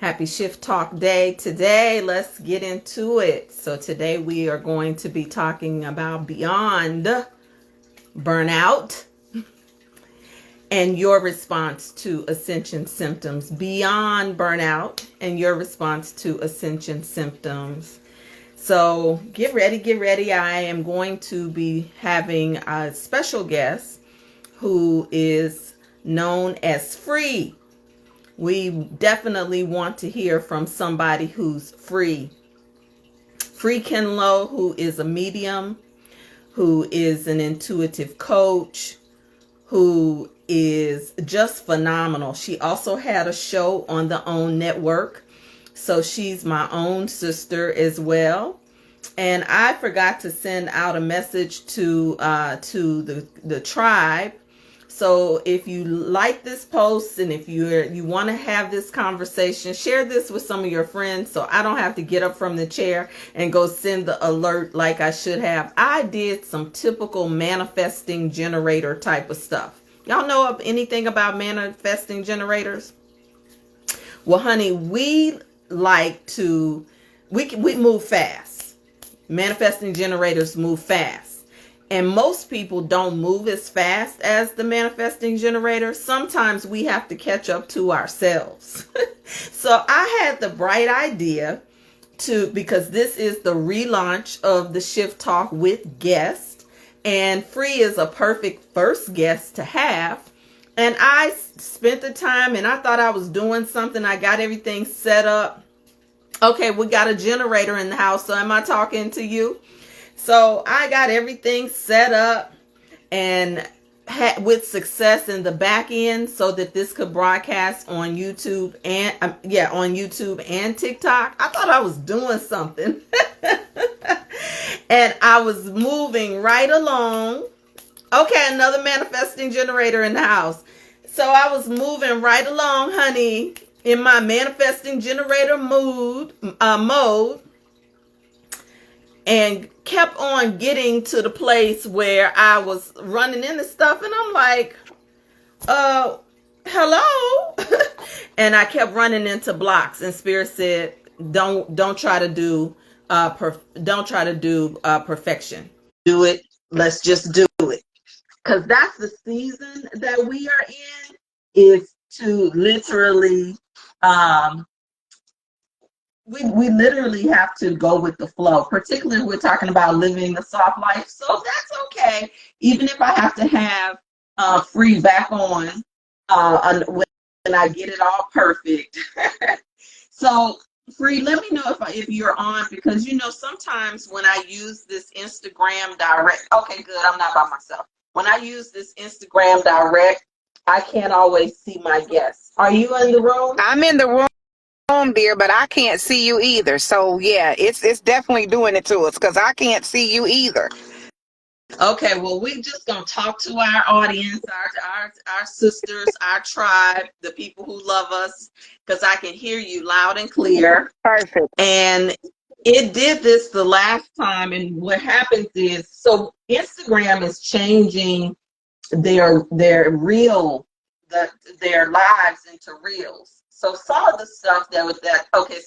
Happy Shift Talk Day. Today, let's get into it. So today we are going to be talking about beyond burnout and your response to ascension symptoms. Beyond burnout and your response to ascension symptoms. So get ready. I am going to be having a special guest who is known as Free. We definitely want to hear from somebody who's free. Fredricka Kinlow, who is a medium, who is an intuitive coach, who is just phenomenal. She also had a show on the OWN network. So she's my own sister as well. And I forgot to send out a message to the tribe. So if you like this post and if you want to have this conversation, share this with some of your friends so I don't have to get up from the chair and go send the alert like I should have. I did some typical manifesting generator type of stuff. Y'all know of anything about manifesting generators? Well, honey, we move fast. Manifesting generators move fast. And most people don't move as fast as the manifesting generator. Sometimes we have to catch up to ourselves. So I had the bright idea because this is the relaunch of the Shift Talk with guests. And Free is a perfect first guest to have. And I spent the time and I thought I was doing something. I got everything set up. Okay, we got a generator in the house. So am I talking to you? So I got everything set up and with success in the back end so that this could broadcast on YouTube and on YouTube and TikTok. I thought I was doing something. And I was moving right along. Okay, another manifesting generator in the house. So I was moving right along, honey, in my manifesting generator mode. And kept on getting to the place where I was running into stuff. And I'm like, hello. And I kept running into blocks. And Spirit said, don't try to do perfection. Do it. Let's just do it. Because that's the season that we are in, is to literally, we literally have to go with the flow, particularly if we're talking about living a soft life. So that's okay. Even if I have to have Free back on when I get it all perfect. So Free, let me know if you're on, because sometimes when I use this Instagram direct, okay, good, I'm not by myself. When I use this Instagram direct, I can't always see my guests. Are you in the room? I'm in the room, dear, but I can't see you either. So yeah, it's definitely doing it to us because I can't see you either. Okay, well, we're just gonna talk to our audience, our sisters, our tribe, the people who love us, because I can hear you loud and clear. Perfect. And it did this the last time, and what happens is, so Instagram is changing their lives into reels. So some of the stuff so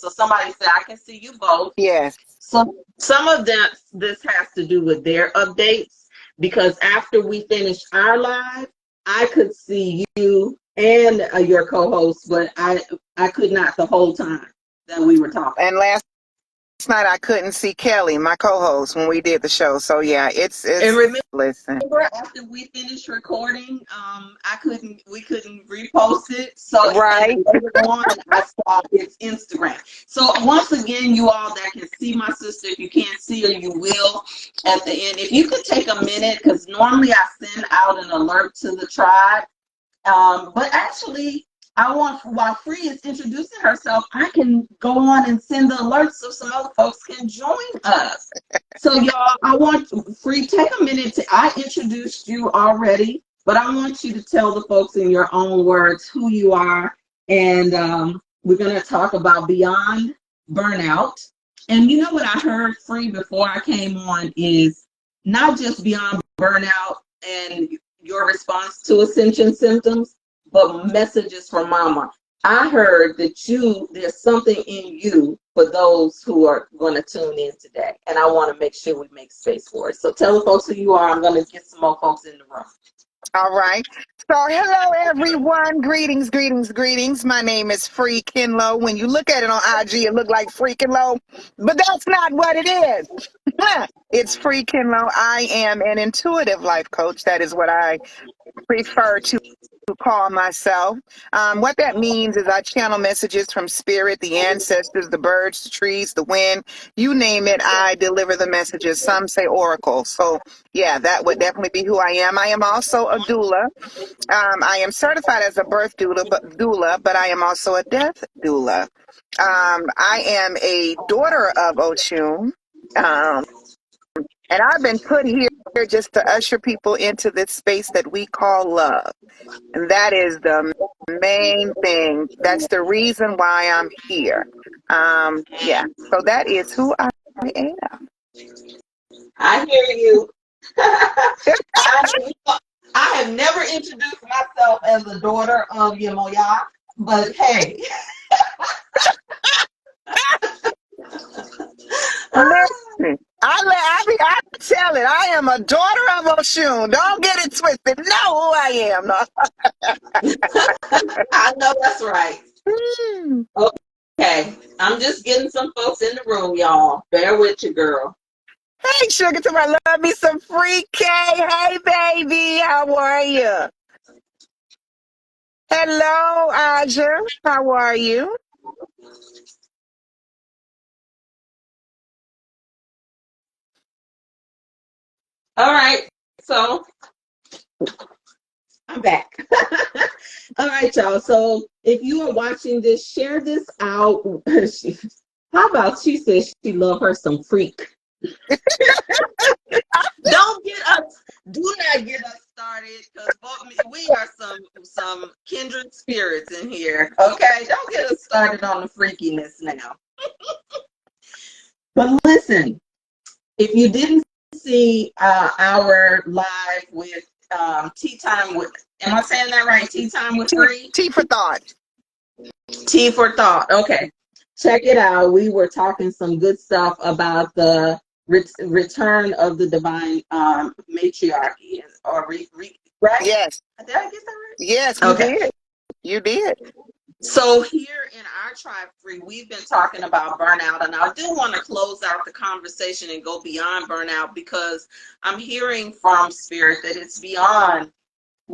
somebody said, I can see you both. Yes. So some of this has to do with their updates, because after we finished our live, I could see you and your co-host, but I could not the whole time that we were talking. And last night I couldn't see Kelly, my co-host, when we did the show. So yeah, it's and listen. After we finished recording, we couldn't repost it. So right. Later on, I saw it's Instagram. So once again, you all that can see my sister, if you can't see her, you will at the end. If you could take a minute, because normally I send out an alert to the tribe, but actually, while Free is introducing herself, I can go on and send the alerts so some other folks can join us. So y'all, I want Free, take a minute I introduced you already, but I want you to tell the folks in your own words who you are. And we're going to talk about beyond burnout. And you know what I heard, Free, before I came on is not just beyond burnout and your response to ascension symptoms, but messages from Mama. I heard that there's something in you for those who are going to tune in today. And I want to make sure we make space for it. So tell the folks who you are. I'm going to get some more folks in the room. All right. So, hello, everyone. Greetings, greetings, greetings. My name is Free Kinlow. When you look at it on IG, it look like Free Kinlow, but that's not what it is. It's Free Kinlow. I am an intuitive life coach. That is what I prefer to call myself. What that means is I channel messages from spirit, the ancestors, the birds, the trees, the wind, you name it. I deliver the messages. Some say oracle. So yeah, that would definitely be who I am. I am also a doula. I am certified as a birth doula, but I am also a death doula. I am a daughter of Oshun. And I've been put here just to usher people into this space that we call love. And that is the main thing. That's the reason why I'm here. Yeah. So that is who I am. I hear you. I have never introduced myself as a daughter of Yemoja, but hey. Listen, I tell it. I am a daughter of Oshun. Don't get it twisted. Know who I am. No. I know that's right. Okay, I'm just getting some folks in the room, y'all. Bear with you, girl. Hey, sugar, to my love me some free K. Hey, baby, how are you? Hello, Aja. How are you? All right, so I'm back. All right, y'all. So if you are watching this, share this out. How about she says she love her some freak? Don't get us. Do not get us started because we are some kindred spirits in here. Okay, don't get us started on the freakiness now. But listen, if you didn't see our live with Tea Time with, am I saying that right? Tea Time with Free? Tea for thought. Tea for thought. Okay. Check it out. We were talking some good stuff about the return of the divine matriarchy. Right? Yes. Did I get that right? Yes, you did. You did. So here in our Tribe Free, we've been talking about burnout, and I do want to close out the conversation and go beyond burnout because I'm hearing from Spirit that it's beyond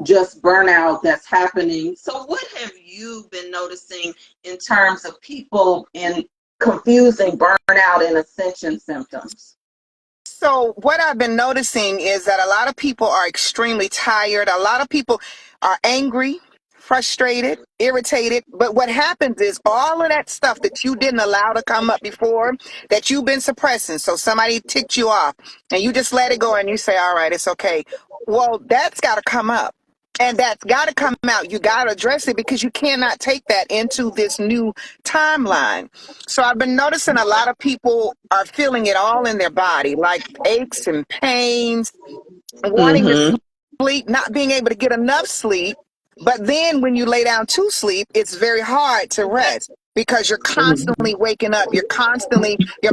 just burnout that's happening. So what have you been noticing in terms of people in confusing burnout and ascension symptoms? So what I've been noticing is that a lot of people are extremely tired. A lot of people are angry, frustrated, irritated. But what happens is all of that stuff that you didn't allow to come up before, that you've been suppressing. So somebody ticked you off and you just let it go and you say, all right, it's okay. Well, that's got to come up. And that's got to come out. You got to address it because you cannot take that into this new timeline. So I've been noticing a lot of people are feeling it all in their body, like aches and pains, wanting to sleep, not being able to get enough sleep. But then when you lay down to sleep, it's very hard to rest because you're constantly waking up. Your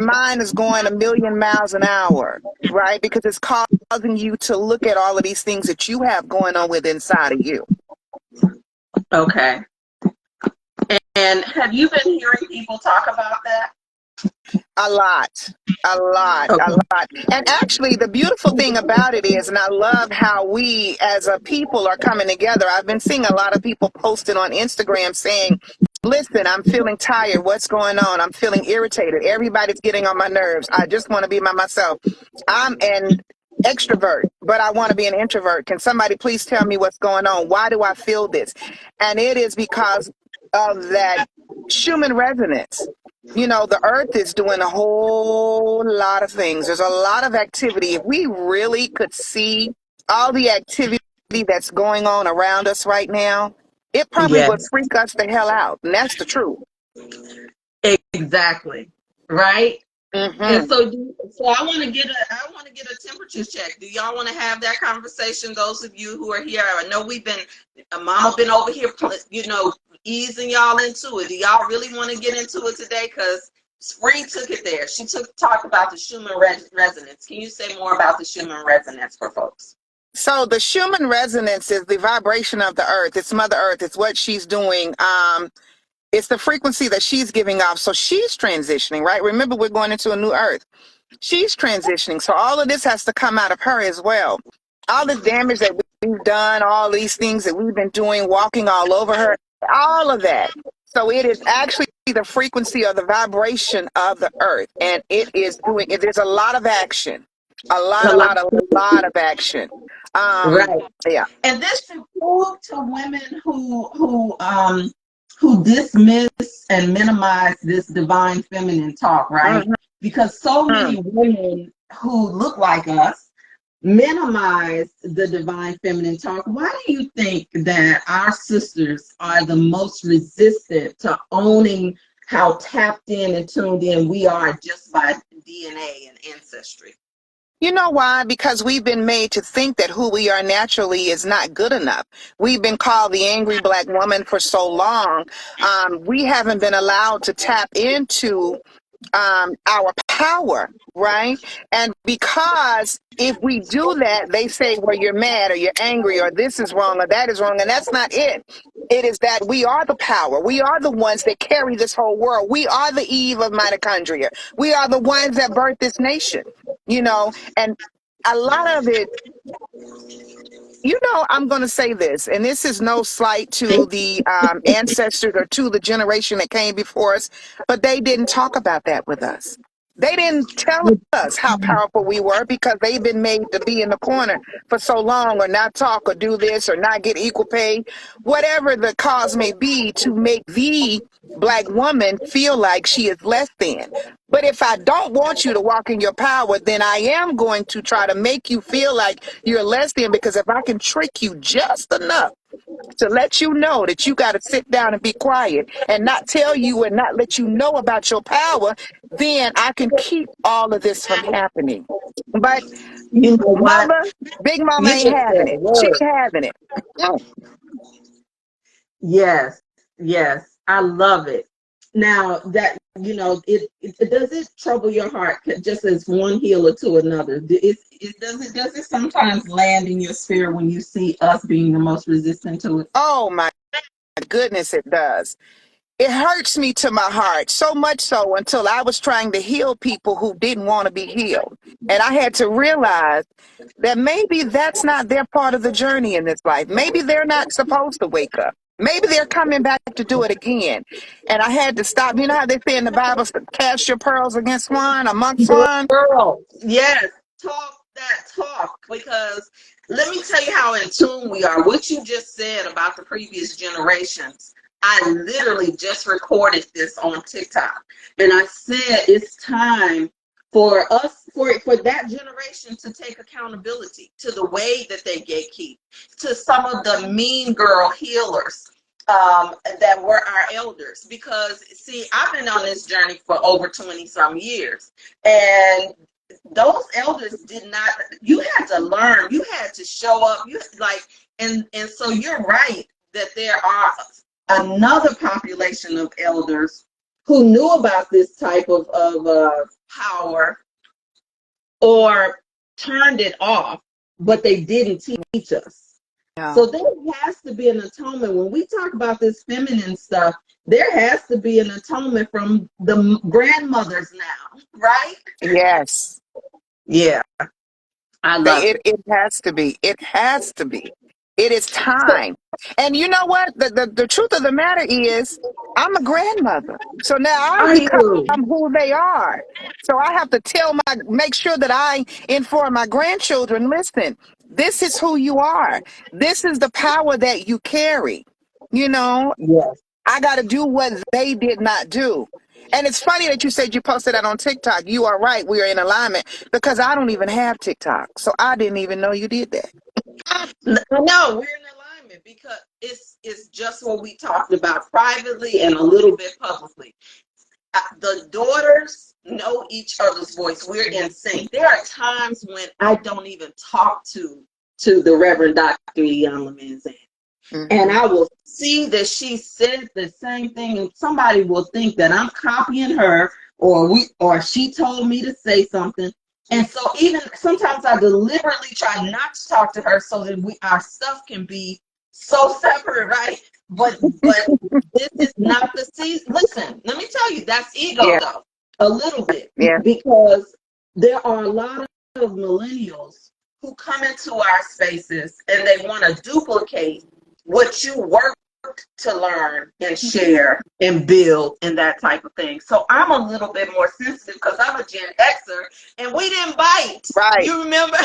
mind is going a million miles an hour, right? Because it's causing you to look at all of these things that you have going on with inside of you. Okay. And have you been hearing people talk about that? A lot. And actually, the beautiful thing about it is, and I love how we as a people are coming together. I've been seeing a lot of people posting on Instagram saying, listen, I'm feeling tired. What's going on? I'm feeling irritated. Everybody's getting on my nerves. I just want to be by myself. I'm an extrovert, but I want to be an introvert. Can somebody please tell me what's going on? Why do I feel this? And it is because of that Schumann resonance. You know, the earth is doing a whole lot of things. There's a lot of activity. If we really could see all the activity that's going on around us right now, it probably would freak us the hell out. And that's the truth. Exactly. Right? And Mm-hmm. so I want to get a temperature check. Do y'all want to have that conversation? Those of you who are here, I know Mama been over here, easing y'all into it. Do y'all really want to get into it today? Because Spring took it there. She talked about the Schumann resonance. Can you say more about the Schumann resonance for folks? So the Schumann resonance is the vibration of the earth. It's Mother Earth. It's what she's doing. It's the frequency that she's giving off. So she's transitioning, right? Remember, we're going into a new earth. She's transitioning. So all of this has to come out of her as well. All this damage that we've done, all these things that we've been doing, walking all over her, all of that. So it is actually the frequency or the vibration of the earth. And it is doing it. There's a lot of action. A lot, A a lot. lot, a lot of action. Um, Right. yeah. And this should prove to women who dismiss and minimize this divine feminine talk, right? Mhm. Because so many women who look like us minimize the divine feminine talk. Why do you think that our sisters are the most resistant to owning how tapped in and tuned in we are just by DNA and ancestry? You know why? Because we've been made to think that who we are naturally is not good enough. We've been called the angry black woman for so long. We haven't been allowed to tap into our power, right? And because if we do that, they say, well, you're mad or you're angry or this is wrong or that is wrong. And that's not it. It is that we are the power. We are the ones that carry this whole world. We are the Eve of mitochondria. We are the ones that birthed this nation, and a lot of it, I'm going to say this, and this is no slight to the ancestors or to the generation that came before us, but they didn't talk about that with us. They didn't tell us how powerful we were because they've been made to be in the corner for so long or not talk or do this or not get equal pay, whatever the cause may be to make the black woman feel like she is less than. But if I don't want you to walk in your power, then I am going to try to make you feel like you're less than, because if I can trick you just enough to let you know that you got to sit down and be quiet and not tell you and not let you know about your power, then I can keep all of this from happening. But You know what? mother, big mama You ain't just said having a it. She word. ain't having it. Mm. Yes, yes, I love it. Now that it does it trouble your heart just as one healer to another. Does it sometimes land in your spirit when you see us being the most resistant to it? Oh my goodness, it does. It hurts me to my heart, so much so until I was trying to heal people who didn't want to be healed. And I had to realize that maybe that's not their part of the journey in this life. Maybe they're not supposed to wake up. Maybe they're coming back to do it again. And I had to stop. You know how they say in the Bible, cast your pearls against swine, amongst swine? Girl, yes, talk that talk because let me tell you how in tune we are. What you just said about the previous generations, I literally just recorded this on TikTok, and I said it's time for us for that generation to take accountability to the way that they gatekeep, to some of the mean girl healers that were our elders. Because see, I've been on this journey for over 20 some years, and those elders did not, you had to learn, you had to show up, you like, and so you're right that there are another population of elders who knew about this type of power or turned it off, but they didn't teach us. Yeah. So there has to be an atonement. When we talk about this feminine stuff, there has to be an atonement from the grandmothers now, right? Yes. Yeah, I love it. It has to be. It has to be. It is So time. And you know what? The truth of the matter is, I'm a grandmother. So now I've are become you? who they are. So I have to make sure that I inform my grandchildren, listen, this is who you are. This is the power that you carry. You know, Yes. I got to do what they did not do. And it's funny that you said you posted that on TikTok. You are right. We are in alignment because I don't even have TikTok. So I didn't even know you did that. No, we're in alignment because it's just what we talked about privately and a little bit publicly. the daughters know each other's voice. We're in sync. There are times when I don't even talk to the Reverend Dr. Yemoja, and I will see that she says the same thing, and somebody will think that I'm copying her, or she told me to say something. And so even sometimes I deliberately try not to talk to her so that our stuff can be so separate, right? But this is not the season. Listen, let me tell you, that's ego Yeah. though, a little bit, Yeah. because there are a lot of millennials who come into our spaces and they want to duplicate what you worked to learn and share and build and that type of thing. So I'm a little bit more sensitive because I'm a Gen Xer and we didn't bite. Right. You remember?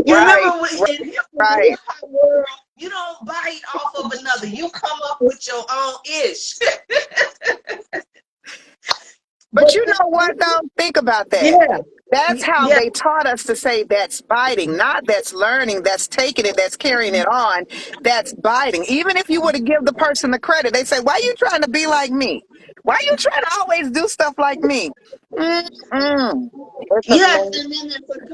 You Right. remember in hip Right. hop world, you don't bite off of another. You come up with your own ish. But you know what, though? Think about that. Yeah. That's how Yeah. they taught us to say that's biting, not that's learning, that's taking it, that's carrying it on, that's biting. Even if you were to give the person the credit, they say, why are you trying to be like me? Why are you trying to always do stuff like me? Mm-mm. It's Yes, amazing. and then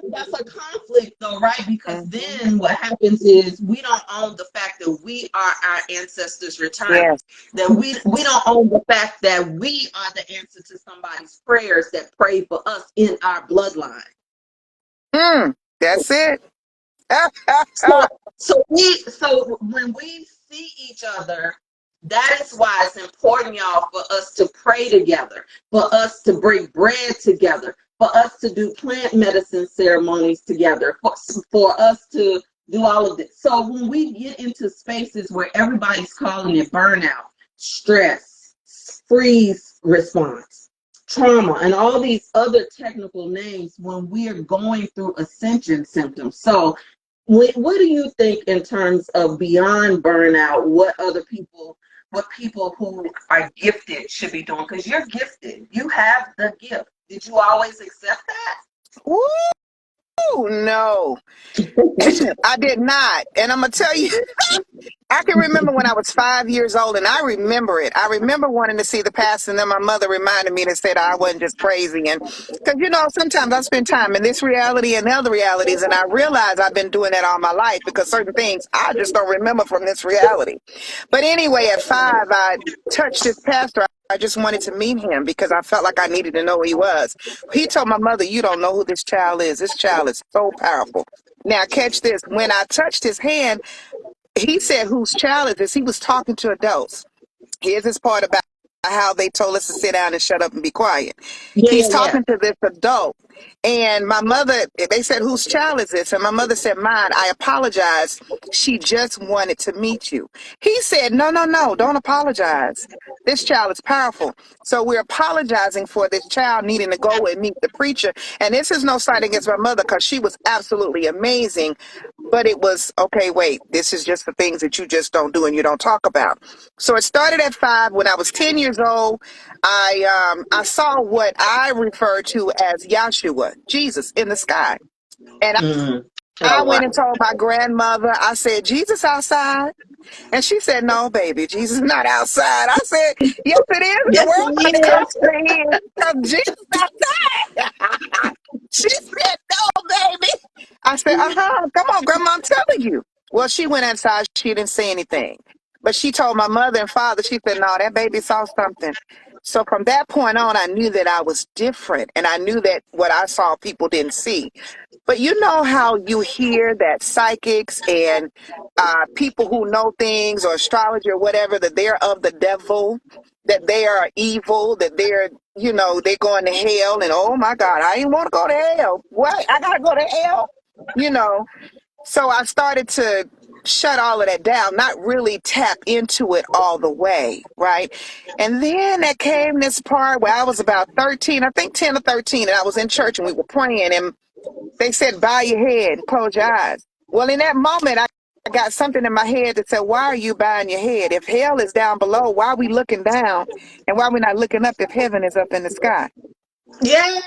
that's a conflict though, right? Because Mm-hmm. then what happens is we don't own the fact that we are our ancestors' return. Yes. That we don't own the fact that we are the answer to somebody's prayers that prayed for us in our bloodline. That's it. So so when we see each other, that is why it's important, y'all, for us to pray together, for us to break bread together, for us to do plant medicine ceremonies together, for us to do all of this. So when we get into spaces where everybody's calling it burnout, stress, freeze response, trauma, and all these other technical names, when we are going through ascension symptoms. So what do you think in terms of beyond burnout, what people who are gifted should be doing? Because you're gifted. You have the gift. Did you always accept Woo, no, I did not. And I'm going to tell you, I can remember when I was 5 years old, and I remember it. I remember wanting to see the pastor, and then my mother reminded me and said I wasn't just crazy. And because, sometimes I spend time in this reality and other realities, and I realize I've been doing that all my life because certain things I just don't remember from this reality. But anyway, at 5, I touched this pastor. I just wanted to meet him because I felt like I needed to know who he was. He told my mother, you don't know who this child is. This child is so powerful. Now, catch this. When I touched his hand, he said whose child is this? He was talking to adults. Here's his part about how they told us to sit down and shut up and be quiet. that? He's Yeah, yeah, talking to this adult. And my mother, they said, whose child is this? And my mother said, mine. I apologize. She just wanted to meet you. He said, no, no, no, don't apologize. This child is powerful. So we're apologizing for this child needing to go and meet the preacher. And this is no slight against my mother because she was absolutely amazing. But it was, okay, wait, this is just the things that you just don't do and you don't talk about. So it started at 5. When I was 10 years old, I saw what I refer to as Yahshua, Jesus in the sky. And yeah. I Oh wow. went and told my grandmother, I said, Jesus outside. And she said, no, baby, Jesus is not outside. I said, yes, it is. The Yes, world about to come it to the end because Jesus outside. She said, no, baby. I said, come on, grandma, I'm telling you. Well, she went inside. She didn't say anything. But she told my mother and father, she said, no, that baby saw something. So from that point on, I knew that I was different. And I knew that what I saw, people didn't see. But you know how you hear that psychics and people who know things or astrology or whatever, that they're of the devil, that they are evil, that they're going to hell. And oh my God, I didn't want to go to hell. What? I got to go to hell? You know, so I started to shut all of that down, not really tap into it all the way, right? And then there came this part where I was about 13, I think 10 or 13, and I was in church and we were praying, and they said, bow your head and close your eyes. Well, in that moment, I got something in my head that said, why are you bowing your head? If hell is down below, why are we looking down? And why are we not looking up if heaven is up in the sky? Yes,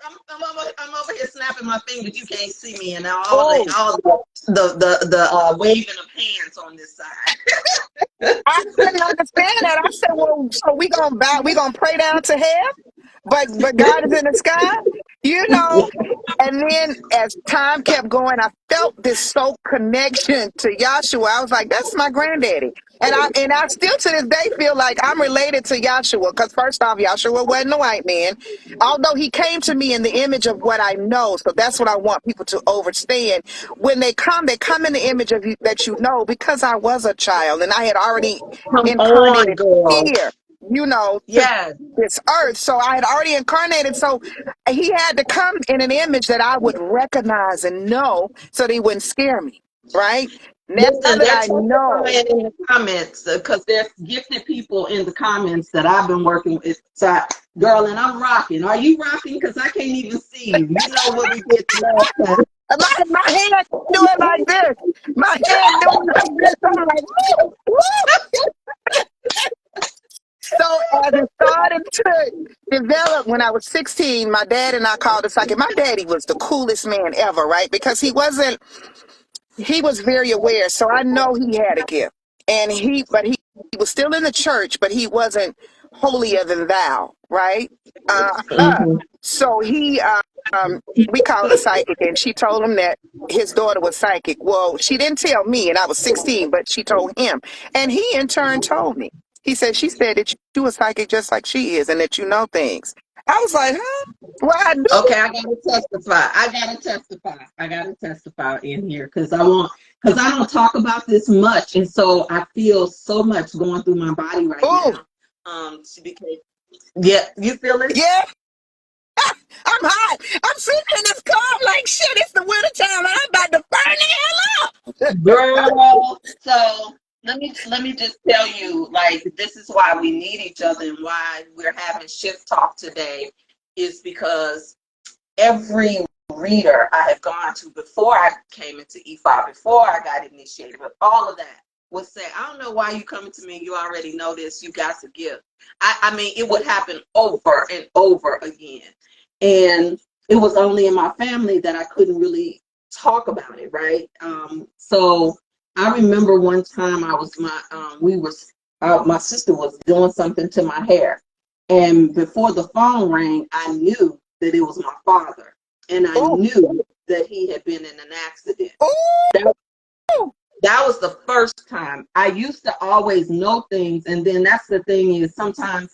I'm over here snapping my fingers. You can't see me, and Oh, all the waving of hands on this side. I couldn't understand that. I said, well, so we gonna bow, we gonna pray down to hell, but God is in the sky, you know. And then as time kept going, I felt this soul connection to Yahshua. I was like, that's my granddaddy. And I still to this day feel like I'm related to Yahshua, because first off, Yahshua wasn't a white man, although he came to me in the image of what I know. So that's what I want people to understand. When they come in the image of you that you know, because I was a child and I had already Come on, incarnated girl. here, to Yes. this earth. So I had already incarnated. So he had to come in an image that I would recognize and know so that he wouldn't scare me. Right? Now Listen, that they're I know, testifying in the comments because there's gifted people in the comments that I've been working with. So, girl, and I'm rocking. Are you rocking? Because I can't even see you. You know what we did the last time. my hand doing like this. My hand doing like this. I'm like, woo, woo. So as it started to develop when I was 16, my dad and I called a psychic. My daddy was the coolest man ever, right? Because he was very aware. So I know he had a gift. And he was still in the church, but he wasn't holier than thou, right? Mm-hmm. So we called a psychic and she told him that his daughter was psychic. Well, she didn't tell me and I was 16, but she told him. And he in turn told me. She said that you a psychic just like she is and that you know things. I was like, huh? Well, I do. Okay, I gotta testify. I gotta testify in here because I don't talk about this much, and so I feel so much going through my body right Oh, now. Because yeah, you feel it, yeah. I'm hot. I'm sitting in this car. I'm like, shit, it's the winter time and I'm about to burn the hell up. girl. So let me just tell you, like, this is why we need each other and why we're having shift talk today, is because every reader I have gone to before I came into E5, before I got initiated, with all of that, would say, I don't know why you coming to me. You already know this. You got to give. I mean, it would happen over and over again. And it was only in my family that I couldn't really talk about it, right? So I remember one time my sister was doing something to my hair. And before the phone rang, I knew that it was my father. And I Oh, knew that he had been in an accident. oh, That was the first time. I used to always know things. And then that's the thing, is sometimes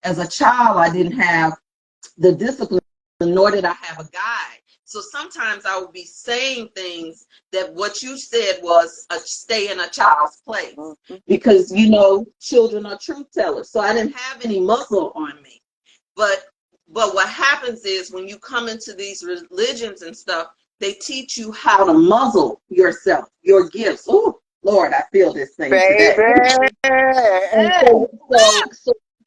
as a child, I didn't have the discipline, nor did I have a guide. So sometimes I would be saying things that what you said was stay in a child's place, because, children are truth tellers. So I didn't have any muzzle on me. But what happens is when you come into these religions and stuff, they teach you how to muzzle yourself, your gifts. Oh, Lord, I feel this thing today. baby. And so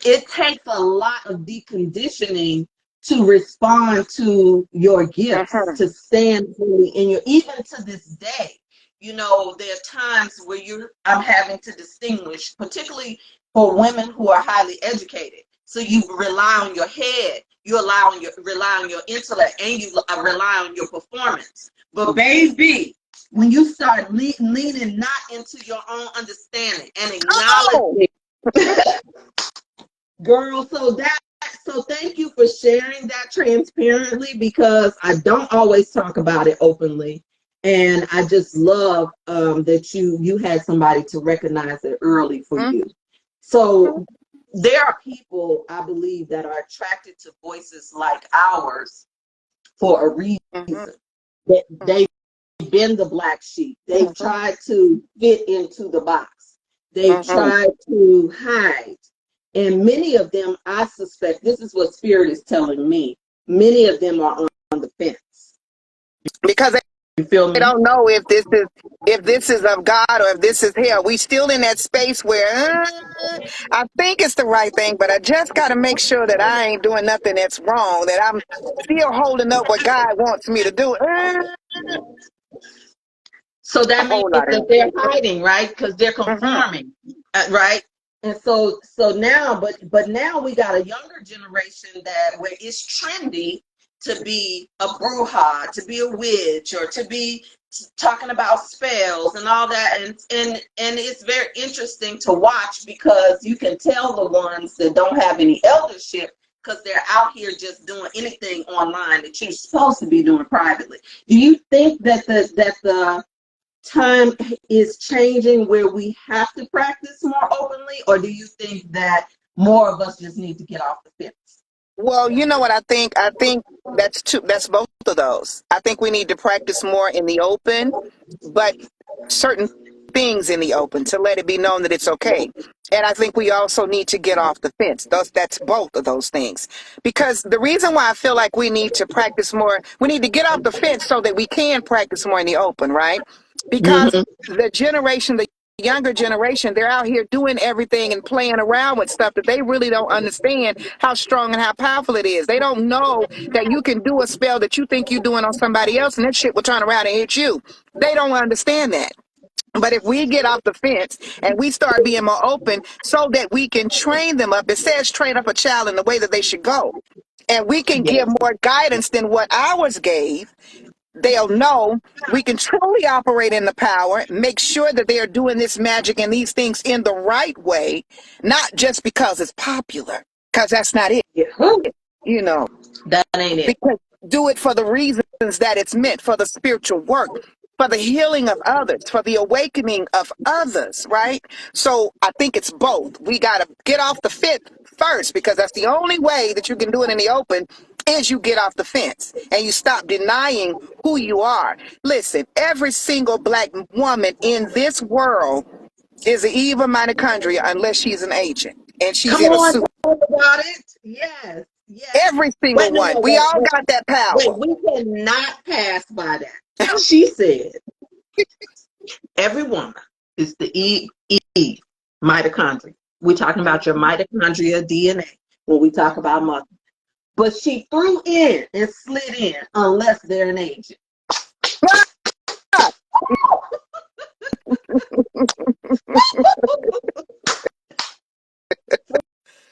it takes a lot of deconditioning to respond to your gifts, Mhm. to stand fully in your, even to this day. There are times where I'm having to distinguish, particularly for women who are highly educated. So you rely on your head, rely on your intellect, and you rely on your performance. But baby, when you start leaning not into your own understanding and Oh, acknowledging, girl, so thank you for sharing that transparently, because I don't always talk about it openly. And I just love that you had somebody to recognize it early for mhm, you. So there are people, I believe, that are attracted to voices like ours for a reason. mhm, They've been the black sheep. They've mhm, tried to fit into the box. They've mhm. tried to hide. And many of them, I suspect, this is what Spirit is telling me, many of them are on the fence. Because You feel they me? don't know if this is of God or if this is hell. We still in that space where I think it's the right thing, but I just got to make sure that I ain't doing nothing that's wrong. That I'm still holding up what God wants me to do. So A that means whole lot of that they're hiding, right? Because they're that. conforming, right? And so now, but now we got a younger generation that where it's trendy to be a bruja, to be a witch, or to be talking about spells and all that, and it's very interesting to watch because you can tell the ones that don't have any eldership because they're out here just doing anything online that you're supposed to be doing privately. Do you think that the time is changing where we have to practice more openly, or do you think that more of us just need to get off the fence? Well, you know what I think? I think that's both of those. I think we need to practice more in the open, but certain things in the open to let it be known that it's okay. And I think we also need to get off the fence. That's both of those things. Because the reason why I feel like we need to practice more, we need to get off the fence so that we can practice more in the open, right? Because Mm-hmm. the younger generation, they're out here doing everything and playing around with stuff that they really don't understand how strong and how powerful it is. They don't know that you can do a spell that you think you're doing on somebody else and that shit will turn around and hit you. They don't understand that. But if we get off the fence and we start being more open so that we can train them up, it says train up a child in the way that they should go. And we can give Yes. more guidance than what ours gave, they'll know we can truly operate in the power, make sure that they are doing this magic and these things in the right way, not just because it's popular, because that's not it, Yeah. you know, That ain't it. because do it for the reasons that it's meant, for the spiritual work, for the healing of others, for the awakening of others, right? So I think it's both. We got to get off the fence first, because that's the only way that you can do it in the open is you get off the fence and you stop denying who you are. Listen, every single black woman in this world is an evil mitochondria unless she's an agent and she's Come in a on, suit. talk about it. Yes, yes. Every single Wait, no, one. no, We wait, all wait, got that wait. power. We cannot pass by that. She said every woman is the E mitochondria. We're talking about your mitochondria DNA when we talk about mother. But she threw in and slid in unless they're an agent.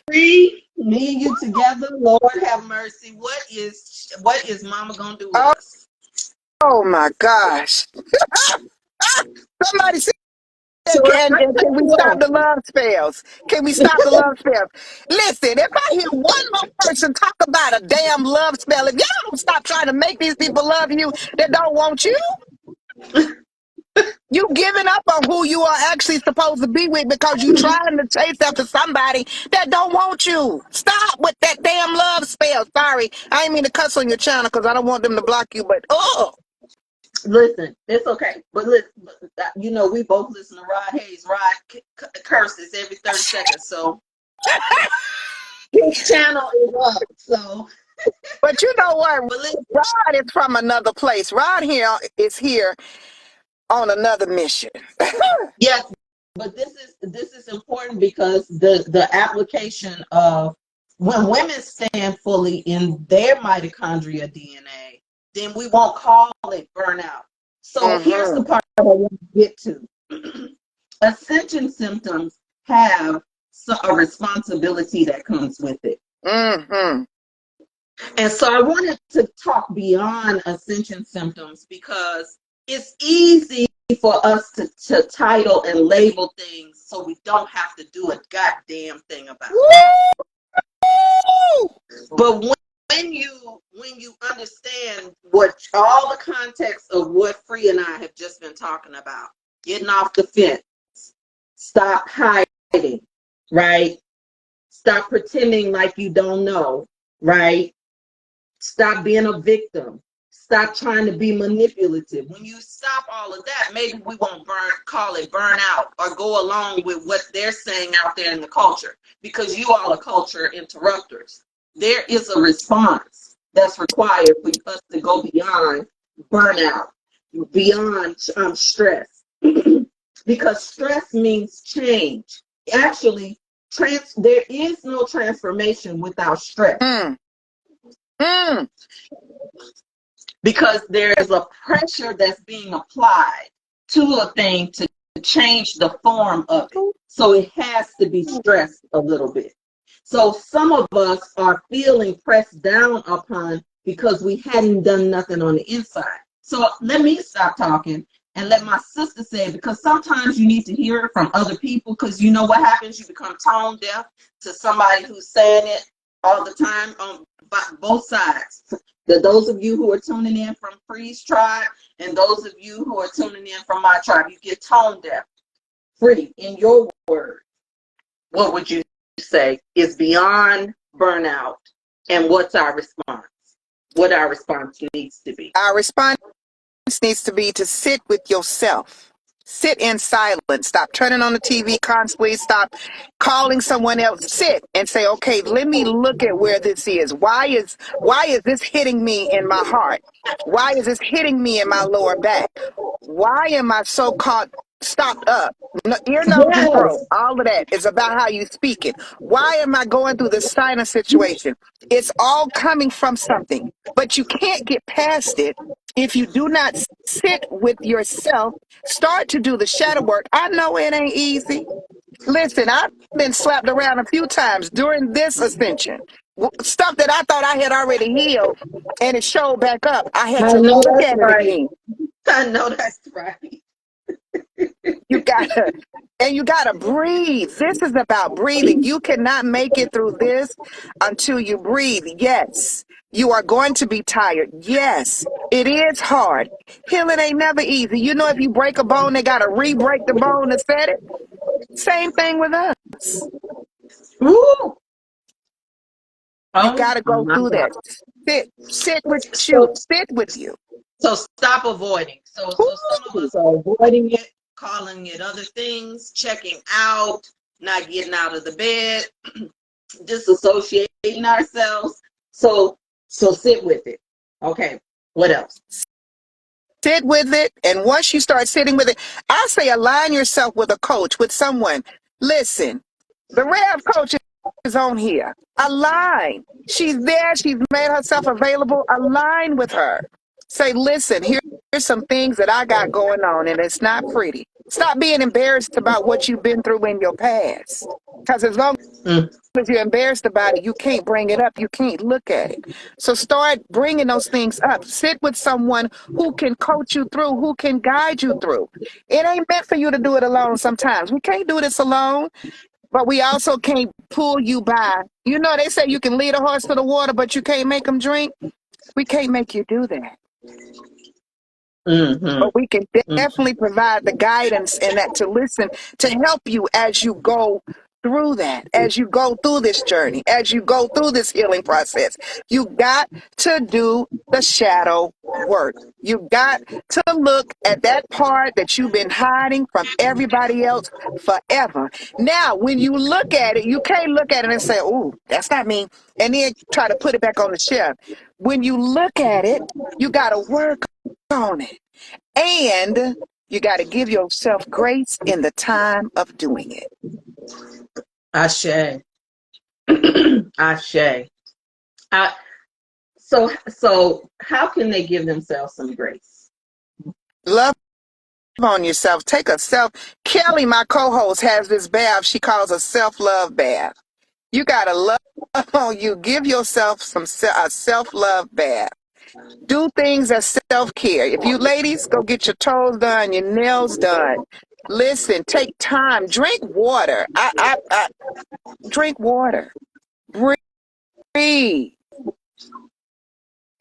Free me and you together, Lord have mercy. What is Mama gonna do with Oh, us? oh my gosh. Somebody said, So I can we cut you stop off. the love spells? Can we stop the love spells? Listen, if I hear one more person talk about a damn love spell, if y'all don't stop trying to make these people love you that don't want you, you giving up on who you are actually supposed to be with because you trying to chase after somebody that don't want you. Stop with that damn love spell. Sorry, I ain't mean to cuss on your channel because I don't want them to block you, but oh. Listen, it's okay. But listen, we both listen to Rod Hayes. Rod curses every 30 seconds. So his channel is up. So, But you know what? but listen, Rod is from another place. Rod here is here on another mission. yes, but this is important because the application of when women stand fully in their mitochondria DNA, then we won't call it burnout. So here's Mm-hmm. the part I want to get to. Ascension symptoms have a responsibility that comes with it. Mm-hmm. And so I wanted to talk beyond ascension symptoms because it's easy for us to title and label things so we don't have to do a goddamn thing about Woo! it. But when you understand what all the context of what Free and I have just been talking about, getting off the fence, stop hiding, right? Stop pretending like you don't know, right? Stop being a victim. Stop trying to be manipulative. When you stop all of that, maybe we won't call it burnout or go along with what they're saying out there in the culture because you all are culture interrupters. There is a response that's required for us to go beyond burnout, beyond stress. Because stress means change. Actually, there is no transformation without stress. Mm. Mm. Because there is a pressure that's being applied to a thing to change the form of it. So it has to be stressed a little bit. So some of us are feeling pressed down upon because we hadn't done nothing on the inside. So let me stop talking and let my sister say it, because sometimes you need to hear it from other people, because you know what happens? You become tone deaf to somebody who's saying it all the time on both sides. Those of you who are tuning in from Free's tribe and those of you who are tuning in from my tribe, you get tone deaf. Free, in your words, what would you say is beyond burnout, and what's our response? What our response needs to be? Our response needs to be to sit with yourself. Sit in silence. Stop turning on the TV constantly. Stop calling someone else. Sit and say, okay, let me look at where this is. Why is this hitting me in my heart? Why is this hitting me in my lower back? Why am I so caught stopped up? Ear, nose, and throat. Yes. All of that is about how you speak it. Why am I going through this sinus situation? It's all coming from something, but you can't get past it if you do not sit with yourself. Start to do the shadow work. I know it ain't easy. Listen, I've been slapped around a few times during this ascension. Stuff that I thought I had already healed, and it showed back up. I had I to know look that's at it right. again. I know that's right. You gotta breathe. This is about breathing. You cannot make it through this until you breathe. Yes, you are going to be tired. Yes, it is hard. Healing ain't never easy. You know, if you break a bone, they gotta re-break the bone to set it. Same thing with us. Woo! You Oh gotta go my through God. that. Sit with you. So, Sit with you. so stop avoiding. So some of Ooh. us are avoiding it, calling it other things, checking out, not getting out of the bed, disassociating ourselves. So sit with it. Okay. What else? Sit with it. And once you start sitting with it, I say align yourself with a coach, with someone. Listen, the Rev coach is on here. Align. She's there. She's made herself available. Align with her. Say, listen, here's some things that I got going on, and it's not pretty. Stop being embarrassed about what you've been through in your past. Because as long Mm. as you're embarrassed about it, you can't bring it up. You can't look at it. So start bringing those things up. Sit with someone who can coach you through, who can guide you through. It ain't meant for you to do it alone sometimes. We can't do this alone, but we also can't pull you by. You know, they say you can lead a horse to the water, but you can't make them drink. We can't make you do that. Mm-hmm. But we can Mm. definitely provide the guidance and that to listen, to help you as you go through that, as you go through this journey, as you go through this healing process. You got to do the shadow work. You got to look at that part that you've been hiding from everybody else forever. Now, when you look at it, you can't look at it and say, "Ooh, that's not me," and then try to put it back on the shelf. When you look at it, you got to work on it. And you got to give yourself grace in the time of doing it. Ashe. Ashe. I, so how can they give themselves some grace? Love on yourself. Take a self. Kelly, my co-host, has this bath she calls a self-love bath. You got to love on you. Give yourself a self-love bath. Do things as self-care. If you ladies, go get your toes done, your nails done. Listen, take time. Drink water. I drink water. Breathe.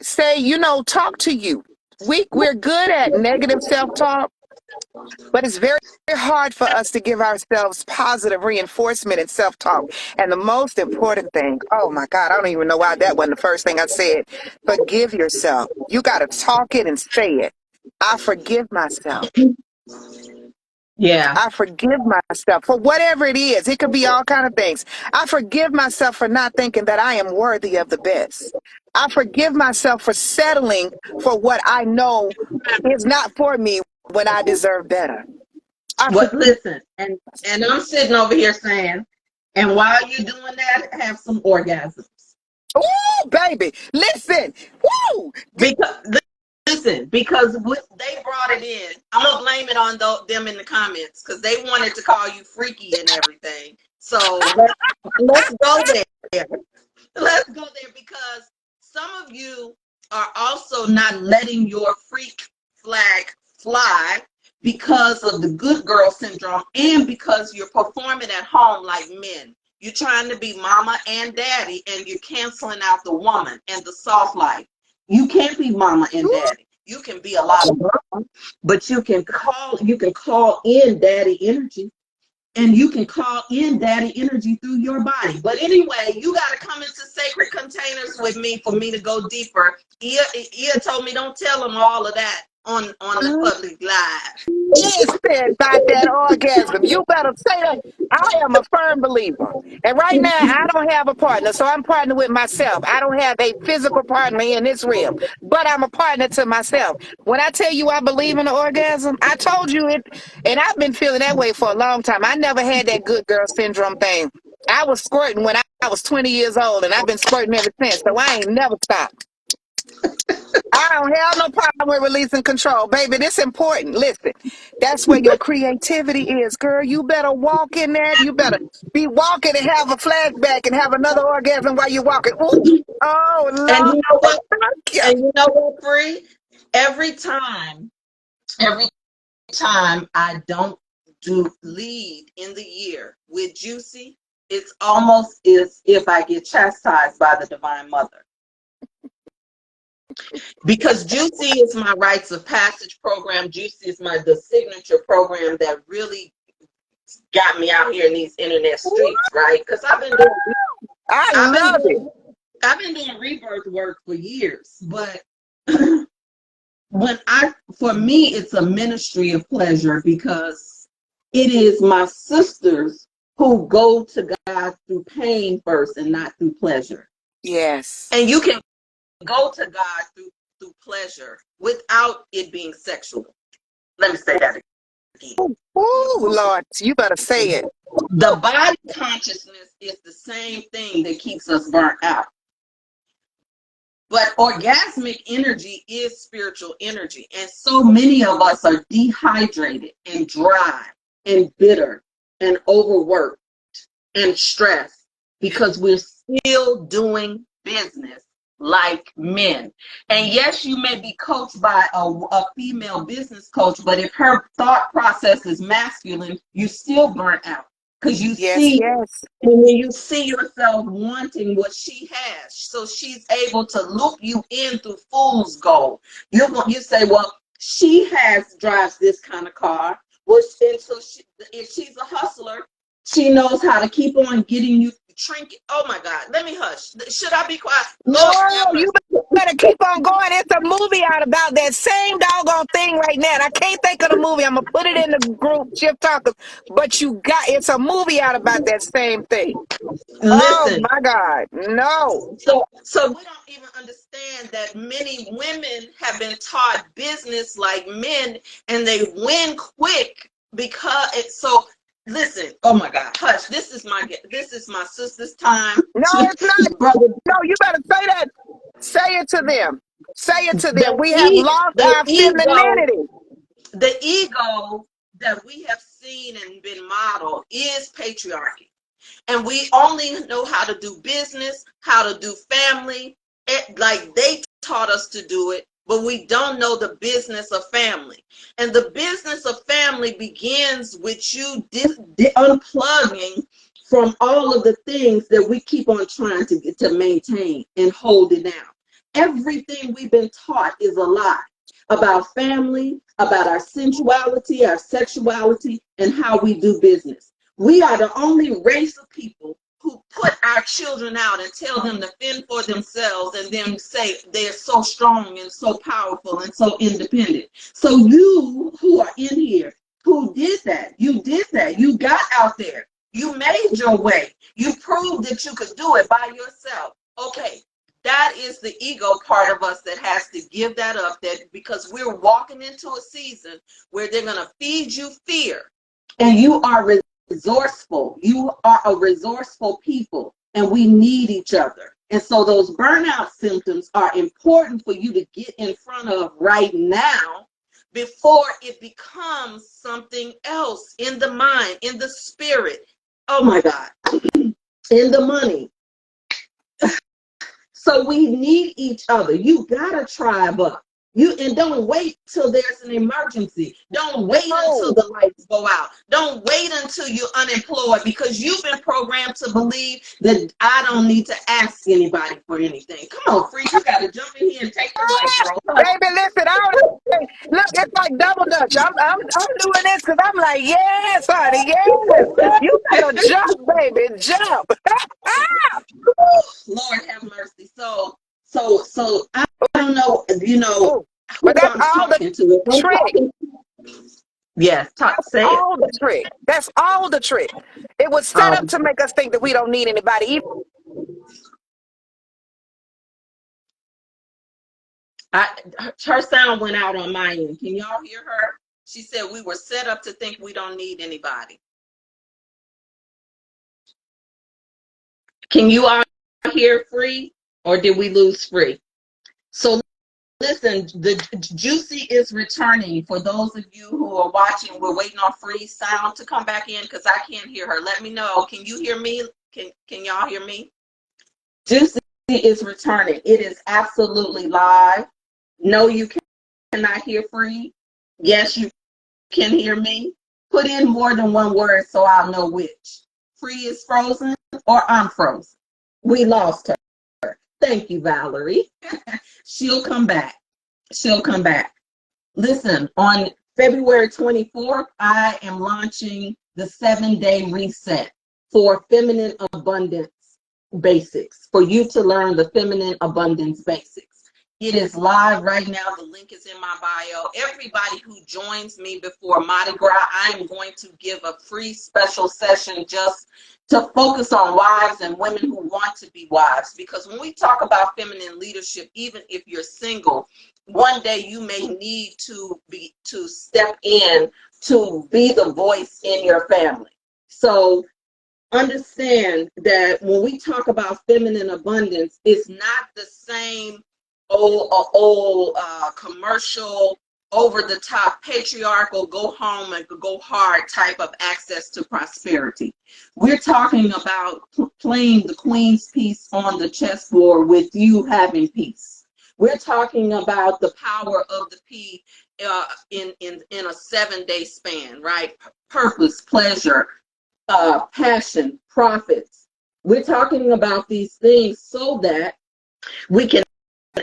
Say, talk to you. We're good at negative self-talk, but it's very hard for us to give ourselves positive reinforcement and self-talk. And the most important thing, oh my God, I don't even know why that wasn't the first thing I said. Forgive yourself. You got to talk it and say it. I forgive myself. Yeah. I forgive myself for whatever it is. It could be all kind of things. I forgive myself for not thinking that I am worthy of the best. I forgive myself for settling for what I know is not for me when I deserve better. I What? forgive. Listen, and I'm sitting over here saying, and while you're doing that, have some orgasms. Ooh, baby, listen. Woo! Because Listen, because they brought it in. I'm gonna blame it on them in the comments because they wanted to call you freaky and everything. So let's go there. Let's go there because some of you are also not letting your freak flag fly because of the good girl syndrome and because you're performing at home like men. You're trying to be mama and daddy and you're canceling out the woman and the soft life. You can't be mama and daddy. You can be a lot of mama, but you can call in daddy energy and you can call in daddy energy through your body. But anyway, you got to come into sacred containers with me for me to go deeper. Ia told me don't tell them all of that on the public live. Is said about that orgasm. You better say that. I am a firm believer. And right now, I don't have a partner, so I'm partnered with myself. I don't have a physical partner in this realm, but I'm a partner to myself. When I tell you I believe in the orgasm, I told you it, and I've been feeling that way for a long time. I never had that good girl syndrome thing. I was squirting when I was 20 years old, and I've been squirting ever since, so I ain't never stopped. I don't have no problem with releasing control. Baby, this important. Listen, that's where your creativity is, girl. You better walk in that. You better be walking and have a flashback and have another orgasm while you're walking. Ooh. Oh, And Lord. you know what? Yeah. And you know what, Free? Every time, every time I don't do lead in the year with Juicy, it's almost as if I get chastised by the Divine Mother. Because Juicy is my rites of passage program. Juicy is the signature program that really got me out here in these internet streets, right? Because I I've been love it. doing I've been doing rebirth work for years, but for me it's a ministry of pleasure because it is my sisters who go to God through pain first and not through pleasure. Yes. And you can go to God through pleasure without it being sexual. Let me say that again. Ooh, Lord, you better say it. The body consciousness is the same thing that keeps us burnt out. But orgasmic energy is spiritual energy. And so many of us are dehydrated and dry and bitter and overworked and stressed because we're still doing business like men. And yes, you may be coached by a female business coach, but if her thought process is masculine, you still burnt out because you Yes, see, yes. and when you see yourself wanting what she has, so she's able to loop you in through fool's gold. You say, well, she drives this kind of car. Well, and so if she's a hustler, she knows how to keep on getting you trinket. Oh my God, let me hush. Should I be quiet? No, Lord, have you mercy. better keep on going. It's a movie out about that same doggone thing right now. And I can't think of the movie. I'm gonna put it in the group, Chip Talkers. But it's a movie out about that same thing. Oh Listen, my God, no. so we don't even understand that many women have been taught business like men, and they win quick because it's so. Listen, oh my God, hush. This is my sister's time. No, it's not. Brother, No, you better say that. Say it to them. Say it to them. the We have lost the our ego femininity. the ego that we have seen and been modeled is patriarchy. And we only know how to do business, how to do family, like they taught us to do it, but we don't know the business of family. And the business of family begins with you unplugging from all of the things that we keep on trying to maintain and hold it down. Everything we've been taught is a lie about family, about our sensuality, our sexuality, and how we do business. We are the only race of people who put our children out and tell them to fend for themselves and then say they're so strong and so powerful and so independent. So you who are in here, who did that, you did that. You got out there. You made your way. You proved that you could do it by yourself. Okay, that is the ego part of us that has to give that up, that because we're walking into a season where they're going to feed you fear, and you are resourceful. You are a resourceful people, and we need each other. And so those burnout symptoms are important for you to get in front of right now before it becomes something else in the mind, in the spirit. Oh my God, in the money. So we need each other. You gotta tribe up. And don't wait till there's an emergency. Don't wait until the lights go out. Don't wait until you're unemployed, because you've been programmed to believe that I don't need to ask anybody for anything. Come on, Free, you gotta jump in here and take the mic, bro. Baby, listen, look, it's like double dutch. I'm doing this because I'm like, yes, honey, yes. You gotta jump, baby, jump. Lord have mercy. So I don't know, who But that's I'm all talking the to. I'm trick. talking. Yes, say it. All the trick. That's all the trick. It was set up to make us think that we don't need anybody. Her sound went out on my end. Can y'all hear her? She said we were set up to think we don't need anybody. Can you all hear Free, or did we lose Free? So listen, the Juicy is returning. For those of you who are watching, we're waiting on Free sound to come back in because I can't hear her. Let me know. Can you hear me? Can y'all hear me? Juicy is returning. It is absolutely live. No, you cannot hear Free. Yes, you can hear me. Put in more than one word so I'll know which. Free is frozen or I'm frozen. We lost her. Thank you, Valerie. She'll come back. She'll come back. Listen, on February 24th, I am launching the 7-day reset for feminine abundance basics, for you to learn the feminine abundance basics. It is live right now. The link is in my bio. Everybody who joins me before Mardi Gras, I am going to give a free special session just to focus on wives and women who want to be wives. Because when we talk about feminine leadership, even if you're single, one day you may need to step in to be the voice in your family. So understand that when we talk about feminine abundance, it's not the same old commercial, over the top, patriarchal, go home and go hard type of access to prosperity. We're talking about playing the queen's piece on the chessboard with you having peace. We're talking about the power of the P in a 7-day span, right? Purpose, pleasure, passion, profits. We're talking about these things so that we can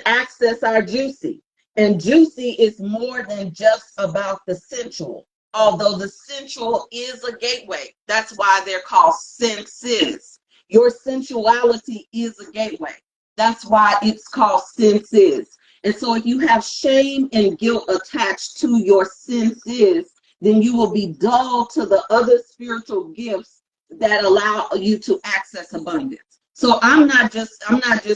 access our juicy. And juicy is more than just about the sensual, although the sensual is a gateway. That's why they're called senses. Your sensuality is a gateway. That's why it's called senses. And so if you have shame and guilt attached to your senses, then you will be dull to the other spiritual gifts that allow you to access abundance. So I'm not just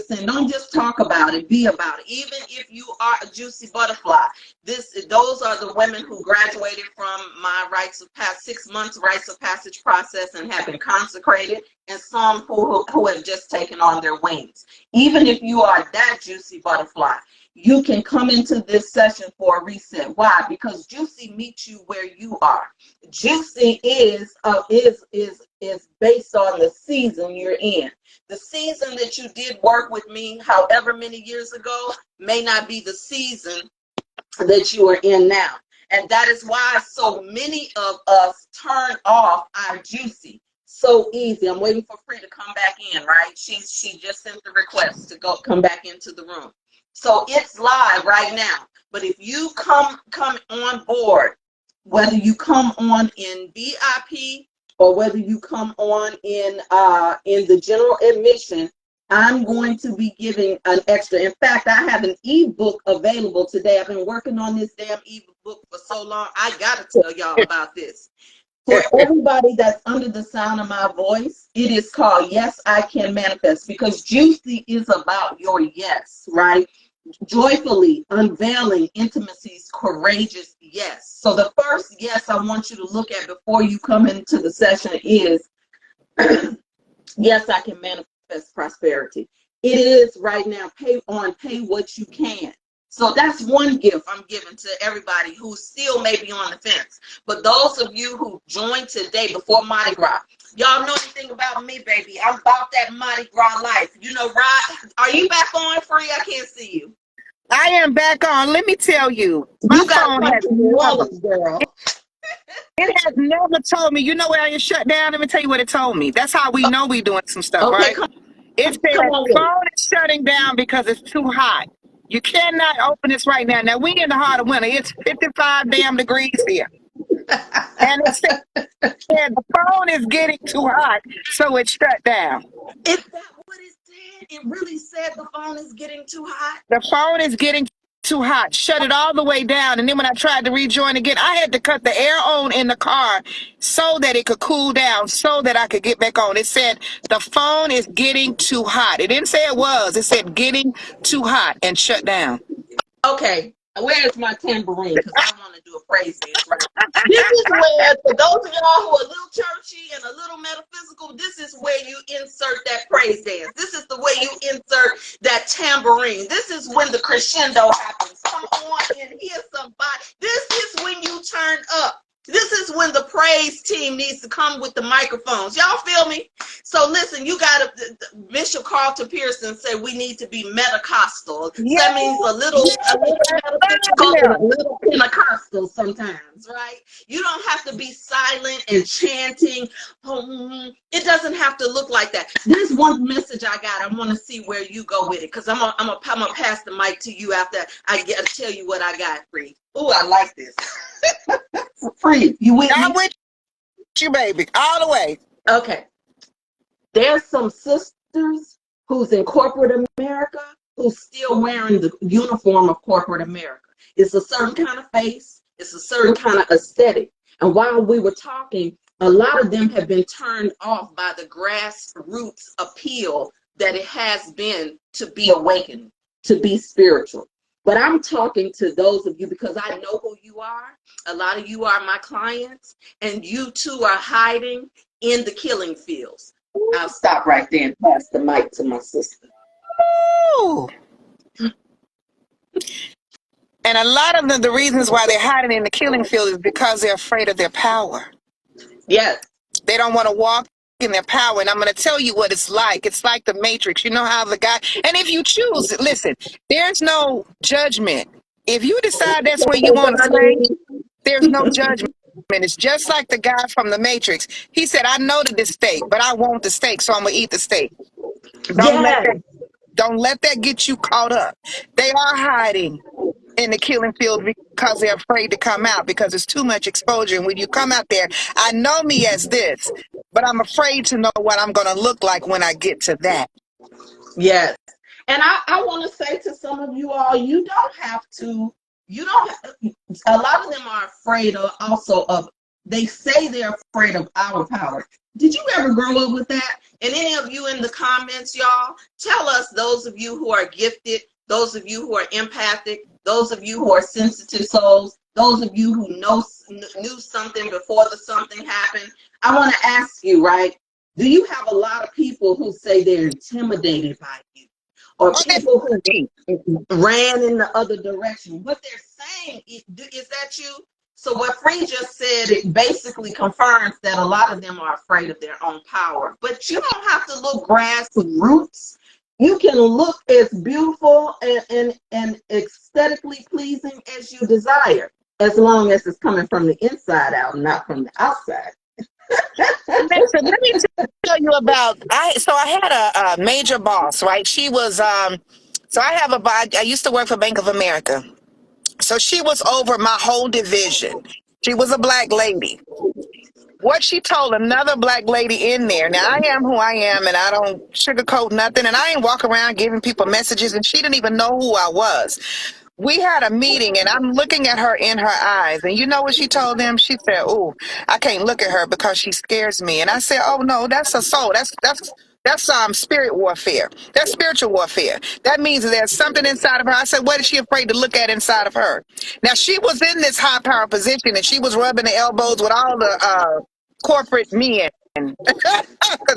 saying, don't just talk about it, be about it. Even if you are a juicy butterfly, those are the women who graduated from my 6 months rites of passage process and have been consecrated, and some who have just taken on their wings. Even if you are that juicy butterfly, you can come into this session for a reset. Why? Because juicy meets you where you are. Juicy is based on the season you're in. The season that you did work with me, however many years ago, may not be the season that you are in now. And that is why so many of us turn off our juicy so easy. I'm waiting for Free to come back in, right? She just sent the request to come back into the room. So it's live right now. But if you come on board, whether you come on in VIP or whether you come on in the general admission, I'm going to be giving an extra. In fact, I have an ebook available today. I've been working on this damn ebook for so long. I got to tell y'all about this. For everybody that's under the sound of my voice, it is called Yes, I Can Manifest, because juicy is about your yes, right? Joyfully unveiling intimacy's courageous yes. So the first yes I want you to look at before you come into the session is yes, I can manifest prosperity. It is right now. Pay what you can. So that's one gift I'm giving to everybody who still may be on the fence. But those of you who joined today before Mardi Gras, y'all know anything about me, baby. I'm about that Mardi Gras life. You know, Rod, are you back on, Free? I can't see you. I am back on. Let me tell you, my You got to phone come has to New never, Orleans, girl. it has never told me, you know where you shut down? Let me tell you what it told me. That's how we know we doing some stuff, Okay, right? come, It come said on with phone is shutting down because it's too hot. You cannot open this right now. Now we in the heart of winter. It's 55 damn degrees here. And it said the phone is getting too hot, so it shut down. it. Is that what it said? It really said the phone is getting too hot. The phone is getting too hot. Shut it all the way down. And then when I tried to rejoin again, I had to cut the air on in the car so that it could cool down, so that I could get back on. It said the phone is getting too hot. It didn't say it was. It said getting too hot and shut down. Okay, where's my tambourine? Because I want to do a praise dance, right? This is where, for those of y'all who are a little churchy and a little metaphysical, this is where you insert that praise dance. This is the way you insert that tambourine. This is when the crescendo happens. Come on and hear somebody. This is when you turn up. This is when the praise team needs to come with the microphones. Y'all feel me? So listen, you got to, Bishop Carlton Pearson said we need to be Metacostal. So Yeah, that means a little metaphysical and a little Pentecostal sometimes, right? You don't have to be silent and chanting. It doesn't have to look like that. There's one message I got. I want to see where you go with it, because I'm gonna pass the mic to you after I get to tell you what I got, Free. Oh, I like this. Free, you with me? I'm with you, baby, all the way. Okay. There's some sisters who's in corporate America who's still wearing the uniform of corporate America. It's a certain kind of face. It's a certain kind of aesthetic. And while we were talking, a lot of them have been turned off by the grassroots appeal that it has been to be awakened, to be spiritual. But I'm talking to those of you because I know who you are. A lot of you are my clients, and you too are hiding in the killing fields. I'll stop right there and pass the mic to my sister. Ooh. And a lot of the reasons why they're hiding in the killing field is because they're afraid of their power. Yes. They don't want to walk in their power. And I'm going to tell you what it's like. It's like the Matrix. You know how the guy, and if you choose, listen, there's no judgment. If you decide that's where you want to stay, there's no judgment. It's just like the guy from the Matrix. He said, I know the steak, but I want the steak, so I'm going to eat the steak. Don't let Yes. that, don't let that get you caught up. They are hiding in the killing field because they're afraid to come out because there's too much exposure. And when you come out there, I know me as this, but I'm afraid to know what I'm going to look like when I get to that. Yes. And I want to say to some of you all, you don't have to, you don't, a lot of them are afraid of also of, they say they're afraid of our power. Did you ever grow up with that? And any of you in the comments, y'all, tell us, those of you who are gifted, those of you who are empathic, those of you who are sensitive souls, those of you who knew something before the something happened. I want to ask you, right? Do you have a lot of people who say they're intimidated by you, or people who ran in the other direction? What they're saying is that you? So what Free just said, it basically confirms that a lot of them are afraid of their own power. But you don't have to look grassroots. You can look as beautiful and aesthetically pleasing as you desire, as long as it's coming from the inside out, not from the outside. Listen, let me tell you about, I had a major boss, right? She was, so I used to work for Bank of America. So she was over my whole division. She was a black lady. What she told another black lady in there, now I am who I am and I don't sugarcoat nothing and I ain't walk around giving people messages and she didn't even know who I was. We had a meeting and I'm looking at her in her eyes and you know what she told them? She said, "Oh, I can't look at her because she scares me." And I said, "Oh no, that's a soul. That's spirit warfare. That's spiritual warfare. That means that there's something inside of her." I said, "What is she afraid to look at inside of her?" Now she was in this high power position and she was rubbing the elbows with all the corporate men because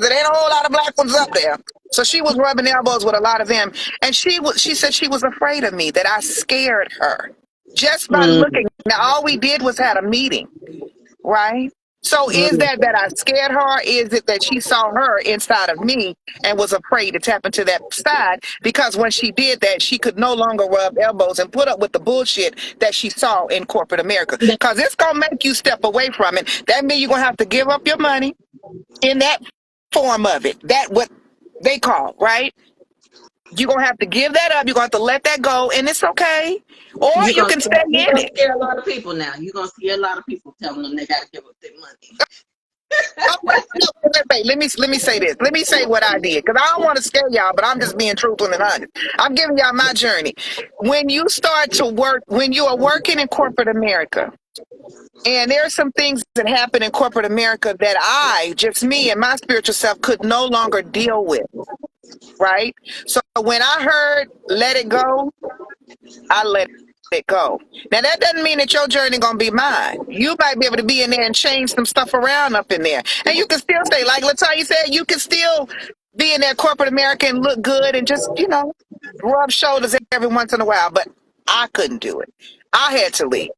there ain't a whole lot of black ones up there. So she was rubbing elbows with a lot of them. And she said she was afraid of me, that I scared her just by Mm, looking. Now, all we did was had a meeting, right? So is mm. that I scared her? Is it that she saw her inside of me and was afraid to tap into that side? Because when she did that, she could no longer rub elbows and put up with the bullshit that she saw in corporate America. Because it's going to make you step away from it. That means you're going to have to give up your money in that form of it. That what they call, right? You're going to have to give that up. You're going to have to let that go. And it's okay. Or you can stay You're in gonna it. scare a lot of people now. You're gonna scare a lot of people telling them they gotta give up their money. Oh, wait, let me say this. Let me say what I did, because I don't want to scare y'all, but I'm just being truthful and honest. I'm giving y'all my journey. When you start to work, when you are working in corporate America, and there are some things that happen in corporate America that just me and my spiritual self, could no longer deal with. Right. So when I heard "let it go," I let it go. Now that doesn't mean that your journey gonna be mine. You might be able to be in there and change some stuff around up in there, and you can still stay. Like Latoya said, you can still be in there corporate America and look good and just rub shoulders every once in a while. But I couldn't do it. I had to leave.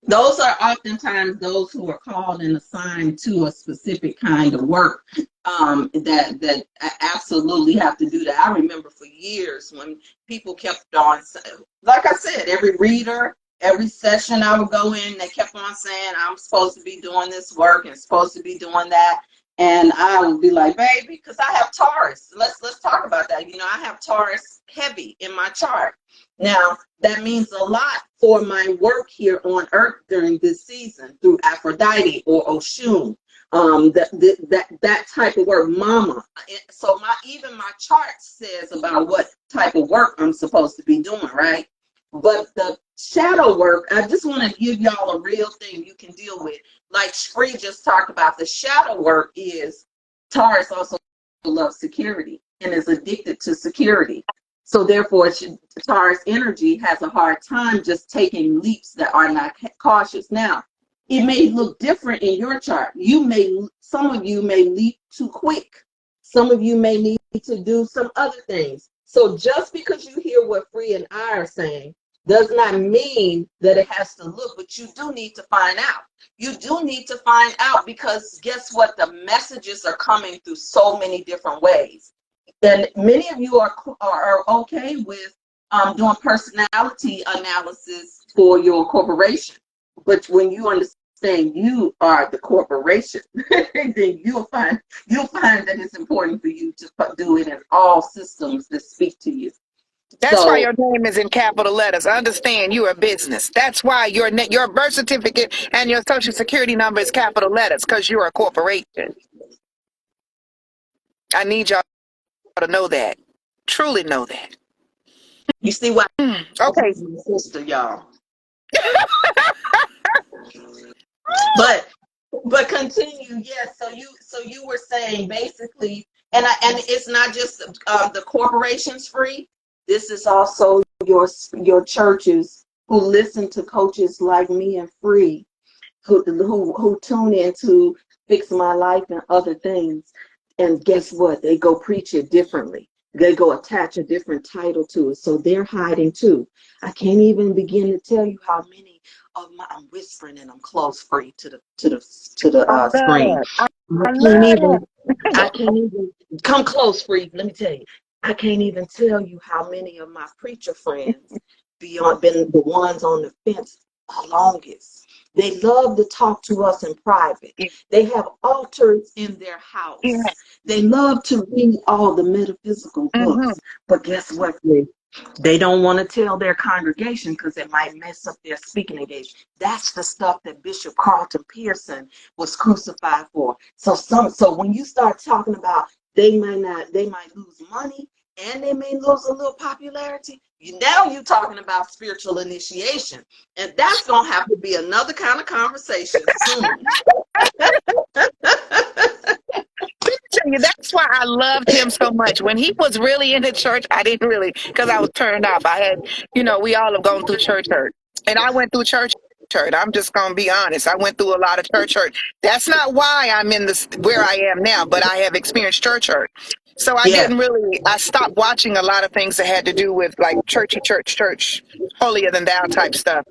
Those are oftentimes those who are called and assigned to a specific kind of work, that absolutely have to do that. I remember for years when people kept on, like I said, every reader, every session I would go in, they kept on saying I'm supposed to be doing this work and supposed to be doing that. And I would be like, baby, because I have Taurus. Let's talk about that. I have Taurus heavy in my chart. Now, that means a lot for my work here on Earth during this season through Aphrodite or Oshun. That type of work, mama. So even my chart says about what type of work I'm supposed to be doing, right? But the shadow work, I just want to give y'all a real thing you can deal with. Like Spree just talked about, the shadow work is Taurus also loves security and is addicted to security. So therefore, Taurus energy has a hard time just taking leaps that are not cautious. Now, it may look different in your chart. Some of you may leap too quick. Some of you may need to do some other things. So just because you hear what Free and I are saying does not mean that it has to look, but you do need to find out. You do need to find out, because guess what? The messages are coming through so many different ways. And many of you are okay with doing personality analysis for your corporation. But when you understand you are the corporation, then you'll find that it's important for you to do it in all systems that speak to you. That's why So your name is in capital letters. Understand, you're a business. That's why your birth certificate and your social security number is capital letters, because you're a corporation. I need y'all to know that. Truly know that. you see why Okay. my sister, y'all. But continue. Yes. So you were saying basically, and it's not just the corporations Free. This is also your churches who listen to coaches like me and Free, who tune in to Fix My Life and other things. And guess what? They go preach it differently. They go attach a different title to it. So they're hiding too. I can't even begin to tell you how many of my, I'm whispering and I'm close Free to the I screen. love it. I I can't love even I can't even come close, Free. Let me tell you. I can't even tell you how many of my preacher friends been the ones on the fence the longest. They love to talk to us in private. it. They have altars in their Yeah. house. They love to read all the metaphysical Mm-hmm. books. But guess what, Free? They don't want to tell their congregation because it might mess up their speaking engagement. That's the stuff that Bishop Carlton Pearson was crucified for. So when you start talking about they might lose money and they may lose a little popularity, now you're talking about spiritual initiation. And that's gonna have to be another kind of conversation soon. Tell you, that's why I loved him so much. When he was really in the church, I didn't really, because I was turned off. I had, we all have gone through church hurt. And I went through church hurt. I'm just going to be honest. I went through a lot of church hurt. That's not why I'm in this where I am now, but I have experienced church hurt. So I Yeah. didn't really, I stopped watching a lot of things that had to do with like church, holier than thou type stuff.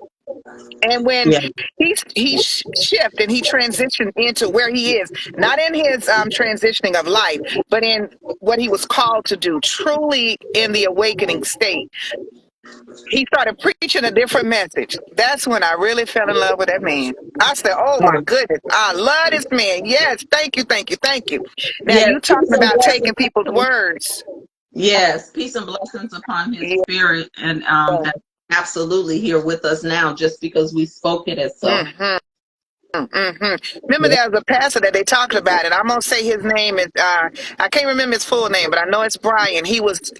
And when Yeah. he shifted and he transitioned into where he is, not in his transitioning of life, but in what he was called to do, truly in the awakening state, he started preaching a different message. That's when I really fell in love with that man. I said, "Oh my goodness, I love this man." Yes, thank you, thank you, thank you. Now Yes. you Peace talking and about taking people's blessings. words. Yes. Peace and blessings upon his Yeah. spirit, and that's absolutely here with us now, just because we spoke it as so. hmm hmm Remember, Yeah. there was a pastor that they talked about it. I'm gonna say his name is I can't remember his full name, but I know it's Brian. He was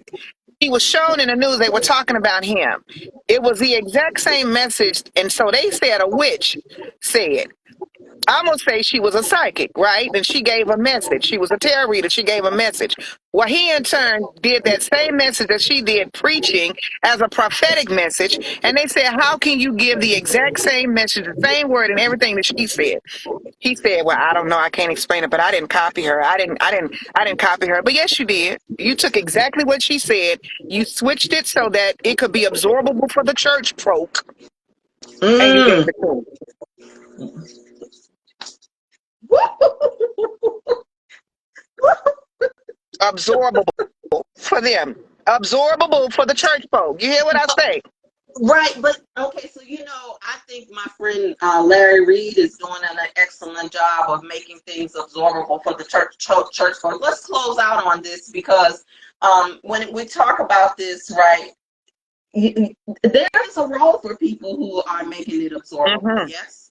shown in the news. They were talking about him. It was the exact same message, and so they said a witch said. I'm gonna say she was a psychic, right? And she gave a message. She was a tarot reader. She gave a message. Well, he in turn did that same message that she did, preaching as a prophetic message. And they said, "How can you give the exact same message, the same word, and everything that she said?" He said, "Well, I don't know. I can't explain it, but I didn't copy her. I didn't copy her. But yes, you did. You took exactly what she said. You switched it so that it could be absorbable for the church folk, and you gave Mm. it to them. Absorbable for them, absorbable for the church folk. You hear what I say?" Right, but okay, so I think my friend Larry Reed is doing an excellent job of making things absorbable for the church folks. Let's close out on this, because when we talk about this, right, there's a role for people who are making it absorbable. hmm Yes.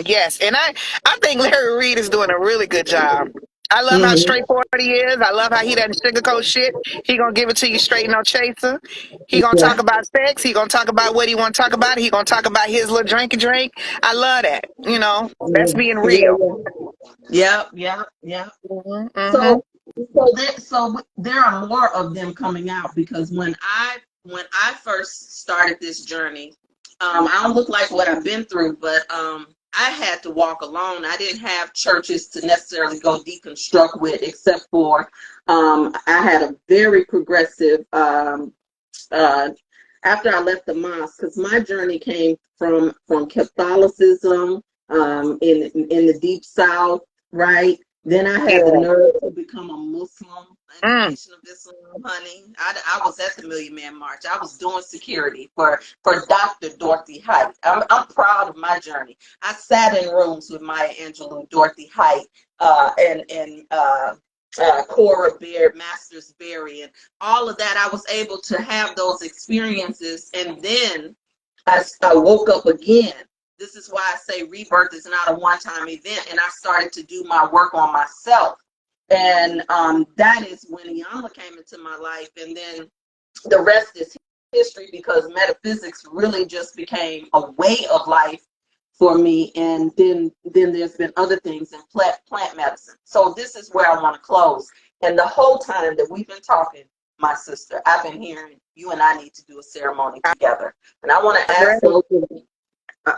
Yes, and I think Larry Reed is doing a really good job. I love how Hmm. straightforward he is. I love how he doesn't sugarcoat shit. He gonna give it to you straight, no chaser. He gonna talk Yeah. about sex. He gonna talk about what he want to talk about. He gonna talk about his little drinky drink. I love that. That's being Yeah. real. Yeah. Yeah. Yeah. hmm hmm So, there are more of them coming out, because when I first started this journey, I don't look like what I've been through, but I had to walk alone. I didn't have churches to necessarily go deconstruct with, except for I had a very progressive uh, after I left the mosque, because my journey came from Catholicism in the deep South, right? Then I had the Yeah. nerve to become a Muslim in the Mm. Nation of Islam, honey. I was at the Million Man March. I was doing security for Dr. Dorothy Height. I'm proud of my journey. I sat in rooms with Maya Angelou, Dorothy Height, and Cora Beard, Masters Berry, and all of that. I was able to have those experiences, and then I woke up again. This is why I say rebirth is not a one-time event, and I started to do my work on myself. And that is when Iyanla came into my life, and then the rest is history, because metaphysics really just became a way of life for me. And then there's been other things in plant medicine. So this is where I want to close. And the whole time that we've been talking, my sister, I've been hearing you and I need to do a ceremony together. And I want to I'm ask ready. uh,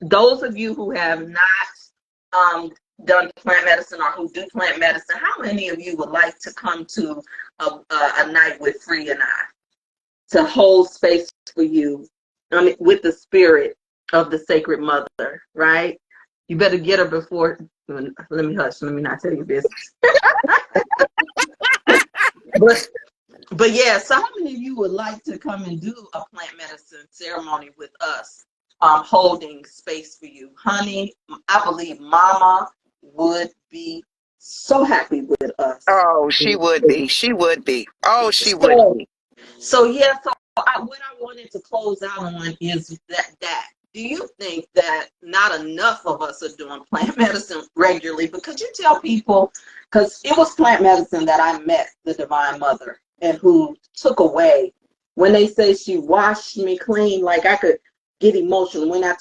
those of you who have not done plant medicine, or who do plant medicine, how many of you would like to come to a night with Free and I, to hold space for you, with the spirit of the Sacred Mother, right? You better get her before. Let me hush. Let me not tell you business. But yeah. So how many of you would like to come and do a plant medicine ceremony with us, holding space for you, honey? I believe Mama would be so happy with us. Oh, she would be. She would be. Oh, she would So be. yeah, so what I wanted to close out on is that do you think that not enough of us are doing plant medicine regularly? But could you tell people, because it was plant medicine that I met the Divine Mother, and who took away, when they say she washed me clean, like I could get emotional when I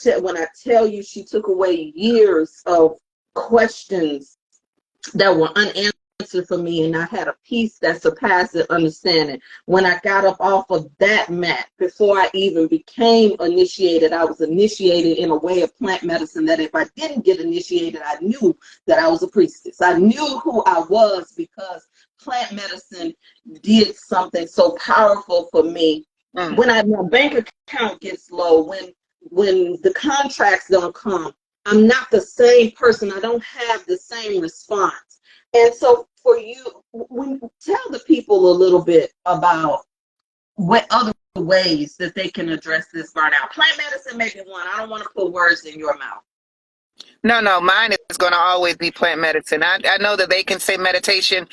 tell you she took away years of questions that were unanswered for me, and I had a peace that surpassed understanding. When I got up off of that mat, before I even became initiated, I was initiated in a way of plant medicine that if I didn't get initiated, I knew that I was a priestess. I knew who I was, because plant medicine did something so powerful for me. When my bank account gets low, when the contracts don't come, I'm not the same person. I don't have the same response. And so for you, tell the people a little bit about what other ways that they can address this burnout. Plant medicine may be one. I don't want to put words in your mouth. No, mine is going to always be plant medicine. I know that they can say meditation.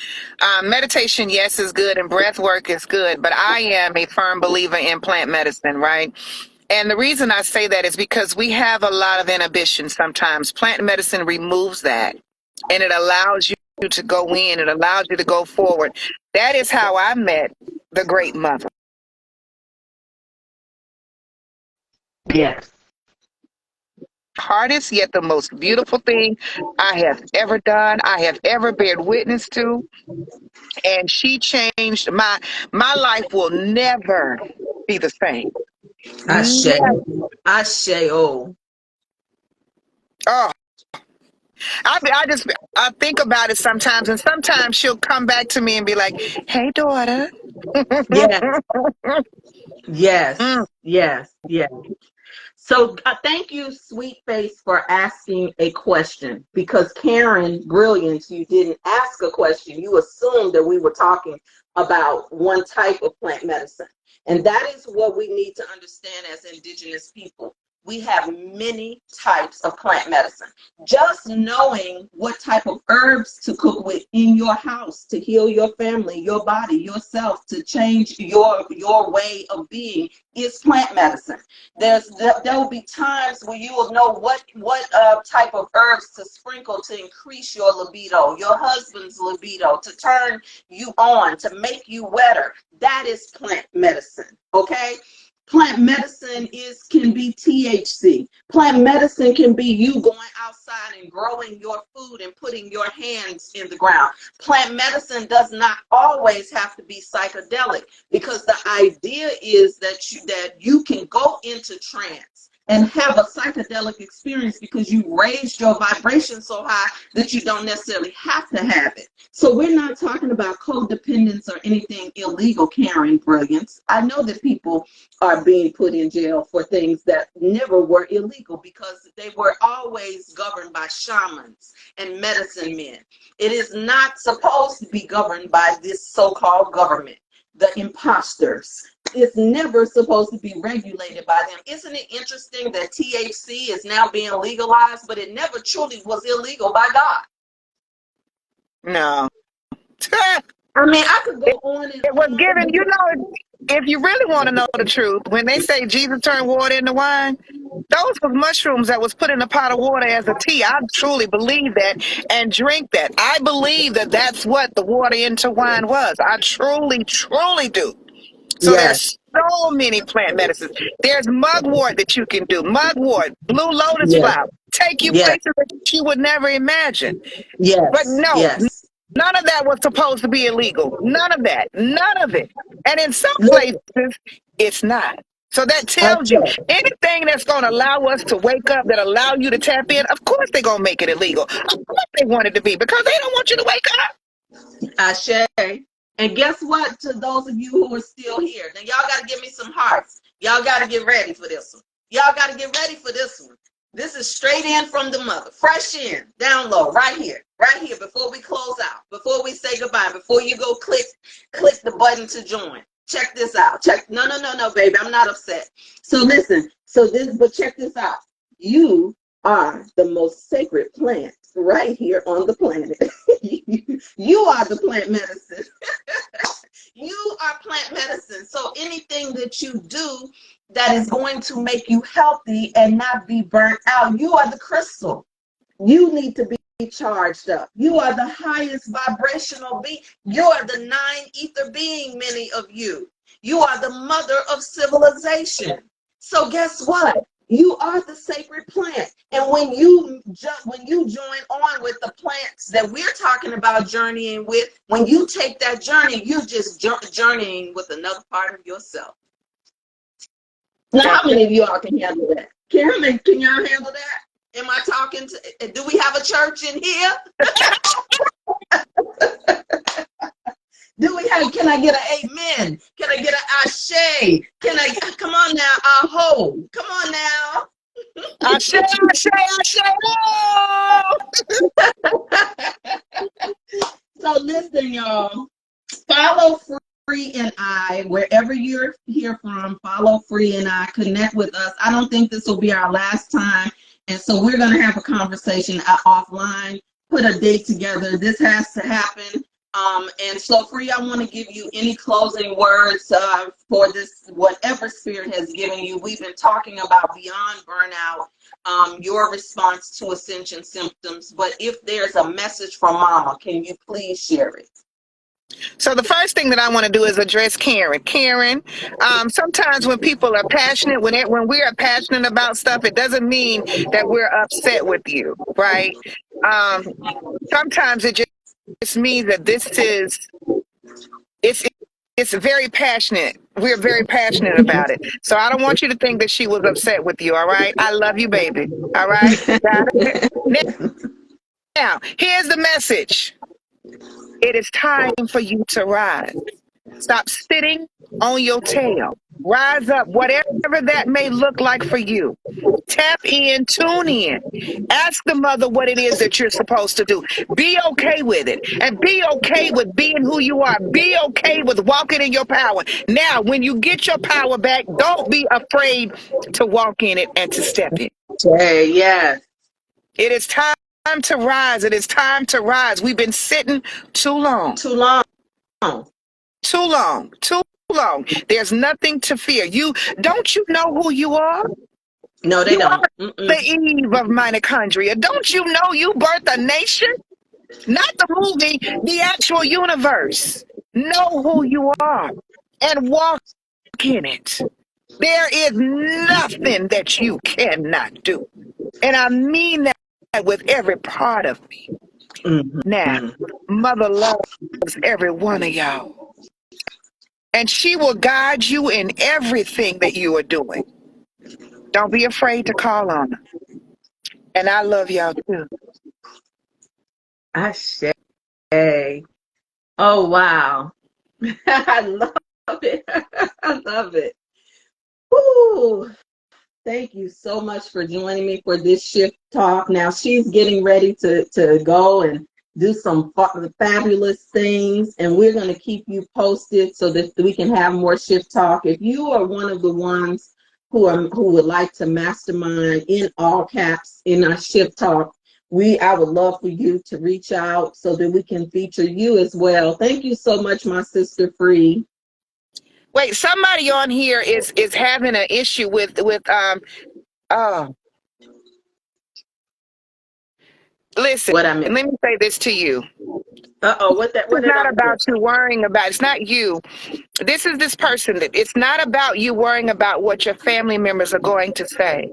Meditation, yes, is good, and breath work is good, but I am a firm believer in plant medicine, right? And the reason I say that is because we have a lot of inhibition sometimes. Plant medicine removes that, and it allows you to go in, it allows you to go forward. That is how I met the great mother. Yes. Hardest yet the most beautiful thing I have ever done, I have ever bared witness to, and she changed my life will never be the same. Ashe. Never. Ashe. Oh. Oh, I think about it sometimes, and sometimes she'll come back to me and be like, "Hey, daughter." Yes. Mm. Yes. Yes. Yes. So thank you, Sweet Face, for asking a question, because Karen Brilliance, you didn't ask a question. You assumed that we were talking about one type of plant medicine. And that is what we need to understand as Indigenous people. We have many types of plant medicine. Just knowing what type of herbs to cook with in your house to heal your family, your body, yourself, to change your way of being is plant medicine. There will be times where you will know what type of herbs to sprinkle to increase your libido, your husband's libido, to turn you on, to make you wetter. That is plant medicine, okay? Plant medicine can be THC. Plant medicine can be you going outside and growing your food and putting your hands in the ground. Plant medicine does not always have to be psychedelic, because the idea is that you can go into trance and have a psychedelic experience because you raised your vibration so high that you don't necessarily have to have it. So we're not talking about codependence or anything illegal, Karen Brilliance. I know that people are being put in jail for things that never were illegal because they were always governed by shamans and medicine men. It is not supposed to be governed by this so-called government, the imposters. It's never supposed to be regulated by them. Isn't it interesting that THC is now being legalized, but it never truly was illegal by God? No. I mean, I could go on and It was given, on. if you really want to know the truth, when they say Jesus turned water into wine, those were mushrooms that was put in a pot of water as a tea. I truly believe that and drink that. I believe that that's what the water into wine was. I truly, truly do. So Yes, there's so many plant medicines. There's mugwort that you can do. Mugwort, blue lotus yes, flower, take you yes, places that you would never imagine. But yes, no, yes. none of that was supposed to be illegal. None of that. None of it. And in some places, Listen, it's not. So that I tells you said, anything that's going to allow us to wake up, that allow you to tap in, of course they're going to make it illegal. Of course they want it to be, because they don't want you to wake up. Ashe. And guess what? To those of you who are still here, now y'all got to give me some hearts. Y'all got to get ready for this one. Y'all got to get ready for this one. This is straight in from the mother, fresh in, down low, right here, before we close out, before we say goodbye, before you go click the button to join. Check this out. No, baby, I'm not upset. So listen, but check this out. You are the most sacred plant right here on the planet. You are the plant medicine. You are plant medicine. So anything that you do that is going to make you healthy and not be burnt out, you are the crystal. You need to be charged up. You are the highest vibrational being. You are the nine ether being, many of you. You are the mother of civilization. So guess what? You are the sacred plant. And when you join on with the plants that we're talking about journeying with, when you take that journey, you're just journeying with another part of yourself. Now, how many of y'all can handle that? Can y'all handle that? Am I talking to, do we have a church in here? Can I get an amen? Can I get an ashe? Can I, come on now, aho. Come on now. I say, I say, I say, oh! So listen, y'all. Follow Free and I wherever you're here from. Follow Free and I. Connect with us. I don't think this will be our last time, and so we're going to have a conversation offline. Put a date together. This has to happen. And so, Free, I want to give you any closing words for this, whatever Spirit has given you. We've been talking about beyond burnout, your response to ascension symptoms. But if there's a message from Mama, can you please share it? So the first thing that I want to do is address Karen. Karen, sometimes when people are passionate, when we are passionate about stuff, it doesn't mean that we're upset with you, right? Um, Sometimes it just means that it's it's very passionate. We're very passionate about it. So I don't want you to think that she was upset with you. All right, I love you, baby. All right, got it. Now here's the message. It is time for you to rise. Stop sitting on your tail. Rise up, whatever that may look like for you. Tap in, tune in. Ask the mother what it is that you're supposed to do. Be okay with it. And be okay with being who you are. Be okay with walking in your power. Now, when you get your power back, don't be afraid to walk in it and to step in. Hey, yes. It is time to rise. It is time to rise. We've been sitting too long. Too long. Too long. Too long. There's nothing to fear. Don't you know who you are? No, they You are don't. the Eve of mitochondria. Don't you know you birthed a nation? Not the movie, the actual universe. Know who you are and walk in it. There is nothing that you cannot do. And I mean that with every part of me. Now, Mm-hmm. Mother loves every one of y'all. And she will guide you in everything that you are doing. Don't be afraid to call on her. And I love y'all too. Ashe. Oh, wow. I love it. I love it. Woo. Thank you so much for joining me for this shift talk. Now she's getting ready to go and do some fabulous things, and we're going to keep you posted so that we can have more shift talk. If you are one of the ones who would like to mastermind in all caps in our shift talk, I would love for you to reach out so that we can feature you as well. Thank you so much, my sister Free. Wait, somebody on here is having an issue with oh, listen, What I meant. let me say this to you. Uh-oh, what It's did not I do? about you worrying about, it's not you. This is this person that it's not about you worrying about what your family members are going to say.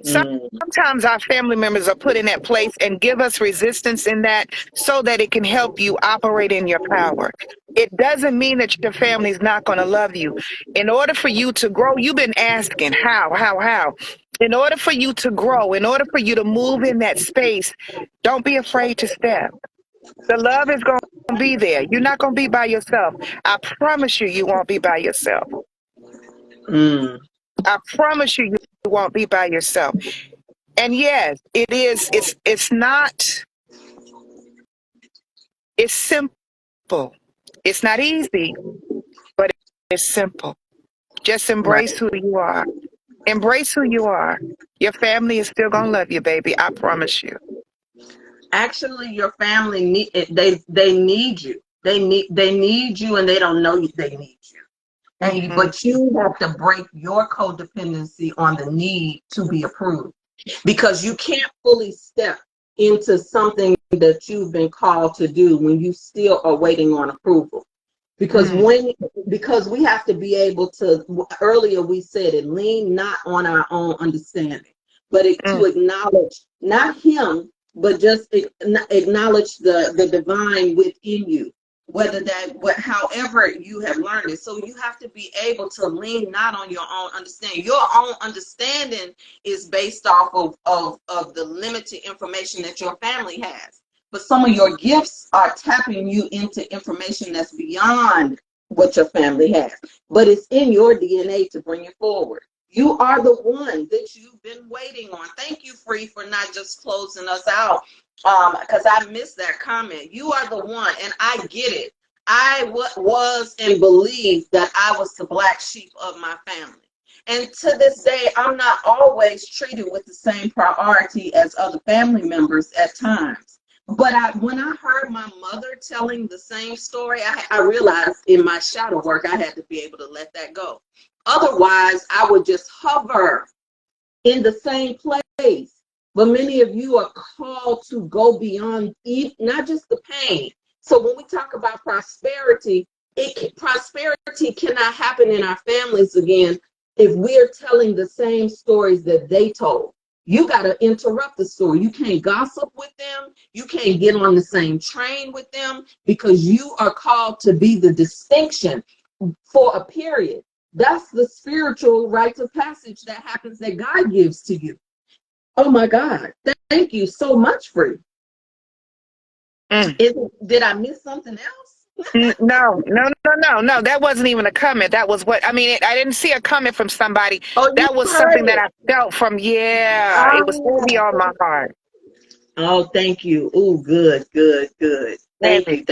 Mm, Sometimes our family members are put in that place and give us resistance in that so that it can help you operate in your power. It doesn't mean that your family is not going to love you. In order for you to grow, you've been asking how. In order for you to grow, in order for you to move in that space, don't be afraid to step. The love is going to be there. You're not going to be by yourself. I promise you, you won't be by yourself. mm. I promise you, you won't be by yourself. And yes, it is. It's not. It's simple. It's not easy, but it's simple. Just Right. embrace who you are. Embrace who you are. Your family is still gonna love you, baby. I promise you. Actually, your family they need you. They need you, and they don't know they need you. Hmm. But you have to break your codependency on the need to be approved, because you can't fully step into something that you've been called to do when you still are waiting on approval. Because Mm, because we have to be able to, earlier we said it, lean not on our own understanding, but mm, to acknowledge not him, but just acknowledge the divine within you, however you have learned it. So you have to be able to lean not on your own understanding. Your own understanding is based off of the limited information that your family has. but some of your gifts are tapping you into information that's beyond what your family has. But it's in your DNA to bring it forward. You are the one that you've been waiting on. Thank you, Free, for not just closing us out, because I missed that comment. You are the one, and I get it. I was and believed that I was the black sheep of my family. And to this day, I'm not always treated with the same priority as other family members at times. But when I heard my mother telling the same story, I realized in my shadow work, I had to be able to let that go. Otherwise, I would just hover in the same place. But many of you are called to go beyond not just the pain. So when we talk about prosperity, prosperity cannot happen in our families again if we're telling the same stories that they told. You got to interrupt the story. You can't gossip with them. You can't get on the same train with them, because you are called to be the distinction for a period. That's the spiritual rites of passage that happens, that God gives to you. Oh my God. Thank you so much, Free. Did I miss something else? No. That wasn't even a comment. That was what I mean. I didn't see a comment from somebody. Oh, you That was heard something that it. I felt from. Yeah, it was heavy on my heart. Oh, thank you. Oh, good. Thank you.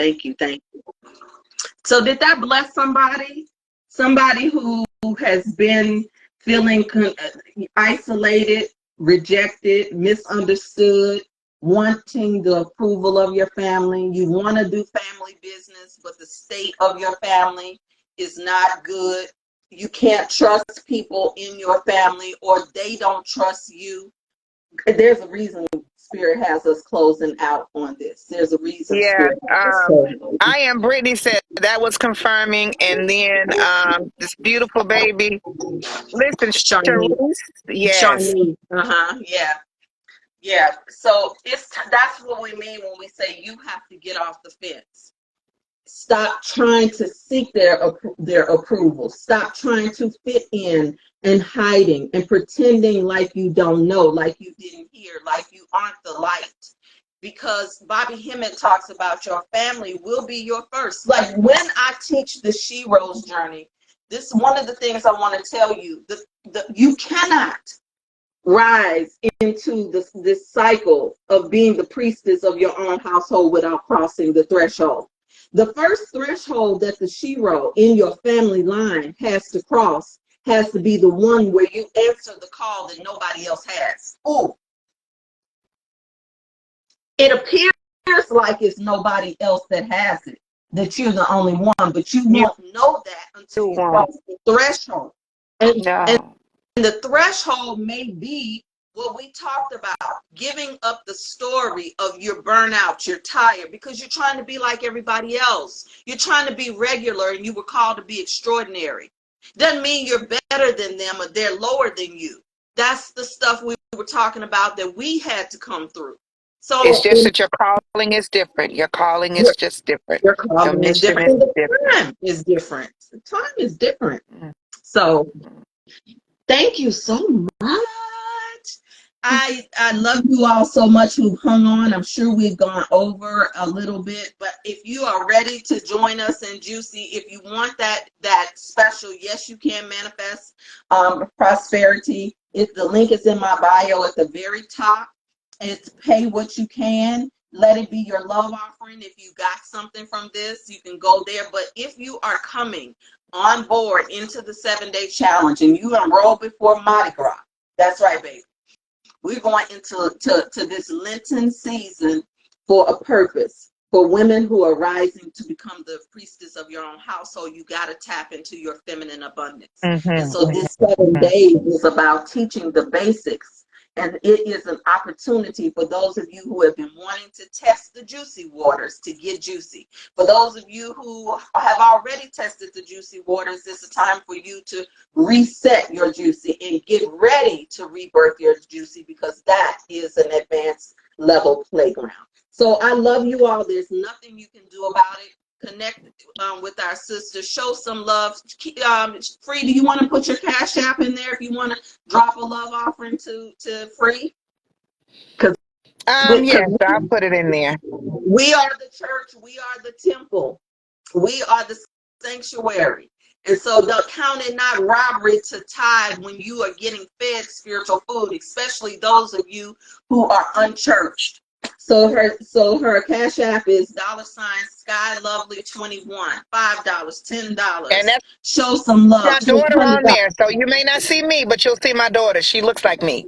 So did that bless somebody? Somebody who has been feeling isolated, rejected, misunderstood, wanting the approval of your family. You want to do family business, but the state of your family is not good. You can't trust people in your family, or they don't trust you. There's a reason Spirit has us closing out on this. There's a reason Yeah. Spirit has us closing. I am Brittany said that was confirming, and then this beautiful baby. Listen, Charlene. Sharice. Yes. Charlene. Yeah. So that's what we mean when we say you have to get off the fence. Stop trying to seek their approval. Stop trying to fit in and hiding and pretending like you don't know, like you didn't hear, like you aren't the light. Because Bobby Hemmett talks about your family will be your first. Like when I teach the She Rose journey, this is one of the things I want to tell you. You cannot rise into this cycle of being the priestess of your own household without crossing the threshold. The first threshold that the shero in your family line has to cross has to be the one where you answer the call that nobody else has. Oh, it appears like it's nobody else that has it, that you're the only one, but you won't know that until you cross the threshold. And the threshold may be what we talked about, giving up the story of your burnout, you're tired, because you're trying to be like everybody else. You're trying to be regular, and you were called to be extraordinary. Doesn't mean you're better than them or they're lower than you. That's the stuff we were talking about that we had to come through. So it's just that your calling is different. Your calling is just different. Your Your calling is mission different. is The different. time is different. The time is different. So thank you so much. I love you all so much who hung on. I'm sure we've gone over a little bit, but if you are ready to join us in Juicy, if you want that special, yes, you can manifest prosperity. The link is in my bio at the very top. It's pay what you can. Let it be your love offering. If you got something from this, you can go there. But if you are coming on board into the 7-day challenge and you enroll before Mardi Gras, that's right, baby. We're going into this Lenten season for a purpose. For women who are rising to become the priestess of your own household, you got to tap into your feminine abundance. And so this 7 days is about teaching the basics. And it is an opportunity for those of you who have been wanting to test the juicy waters to get juicy. For those of you who have already tested the juicy waters, this is a time for you to reset your juicy and get ready to rebirth your juicy, because that is an advanced level playground. So I love you all. There's nothing you can do about it. Connect with our sisters. Show some love. Free, do you want to put your Cash App in there if you want to drop a love offering to Free? Because Yes, I'll put it in there. we are the church, we are the temple, we are the sanctuary. And so don't count it not robbery to tithe when you are getting fed spiritual food, especially those of you who are unchurched. So her cash app is $Sky Lovely 21, $5, And $10. that's Show some love. my daughter on $20. there. So you may not see me, but you'll see my daughter. She looks like me.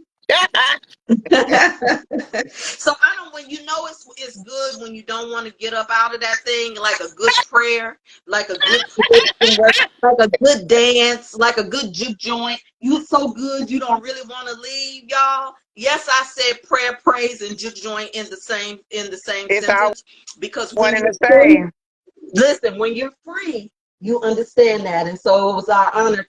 So I don't. When you know it's good when you don't want to get up out of that thing, like a good prayer, like a good praise and worship, like a good dance, like a good juke joint. You so good you don't really want to leave, y'all. Yes, I said prayer, praise, and juke joint in the same It's all sentence because one when and you're the free, same. listen, when you're free, you understand that. And so it was our honor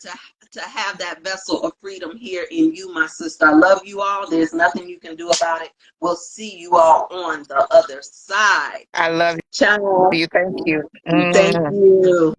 to have that vessel of freedom here in you, my sister. I love you all. There's nothing you can do about it. We'll see you all on the other side. I love Ciao. you. Thank you. Thank Mm. you.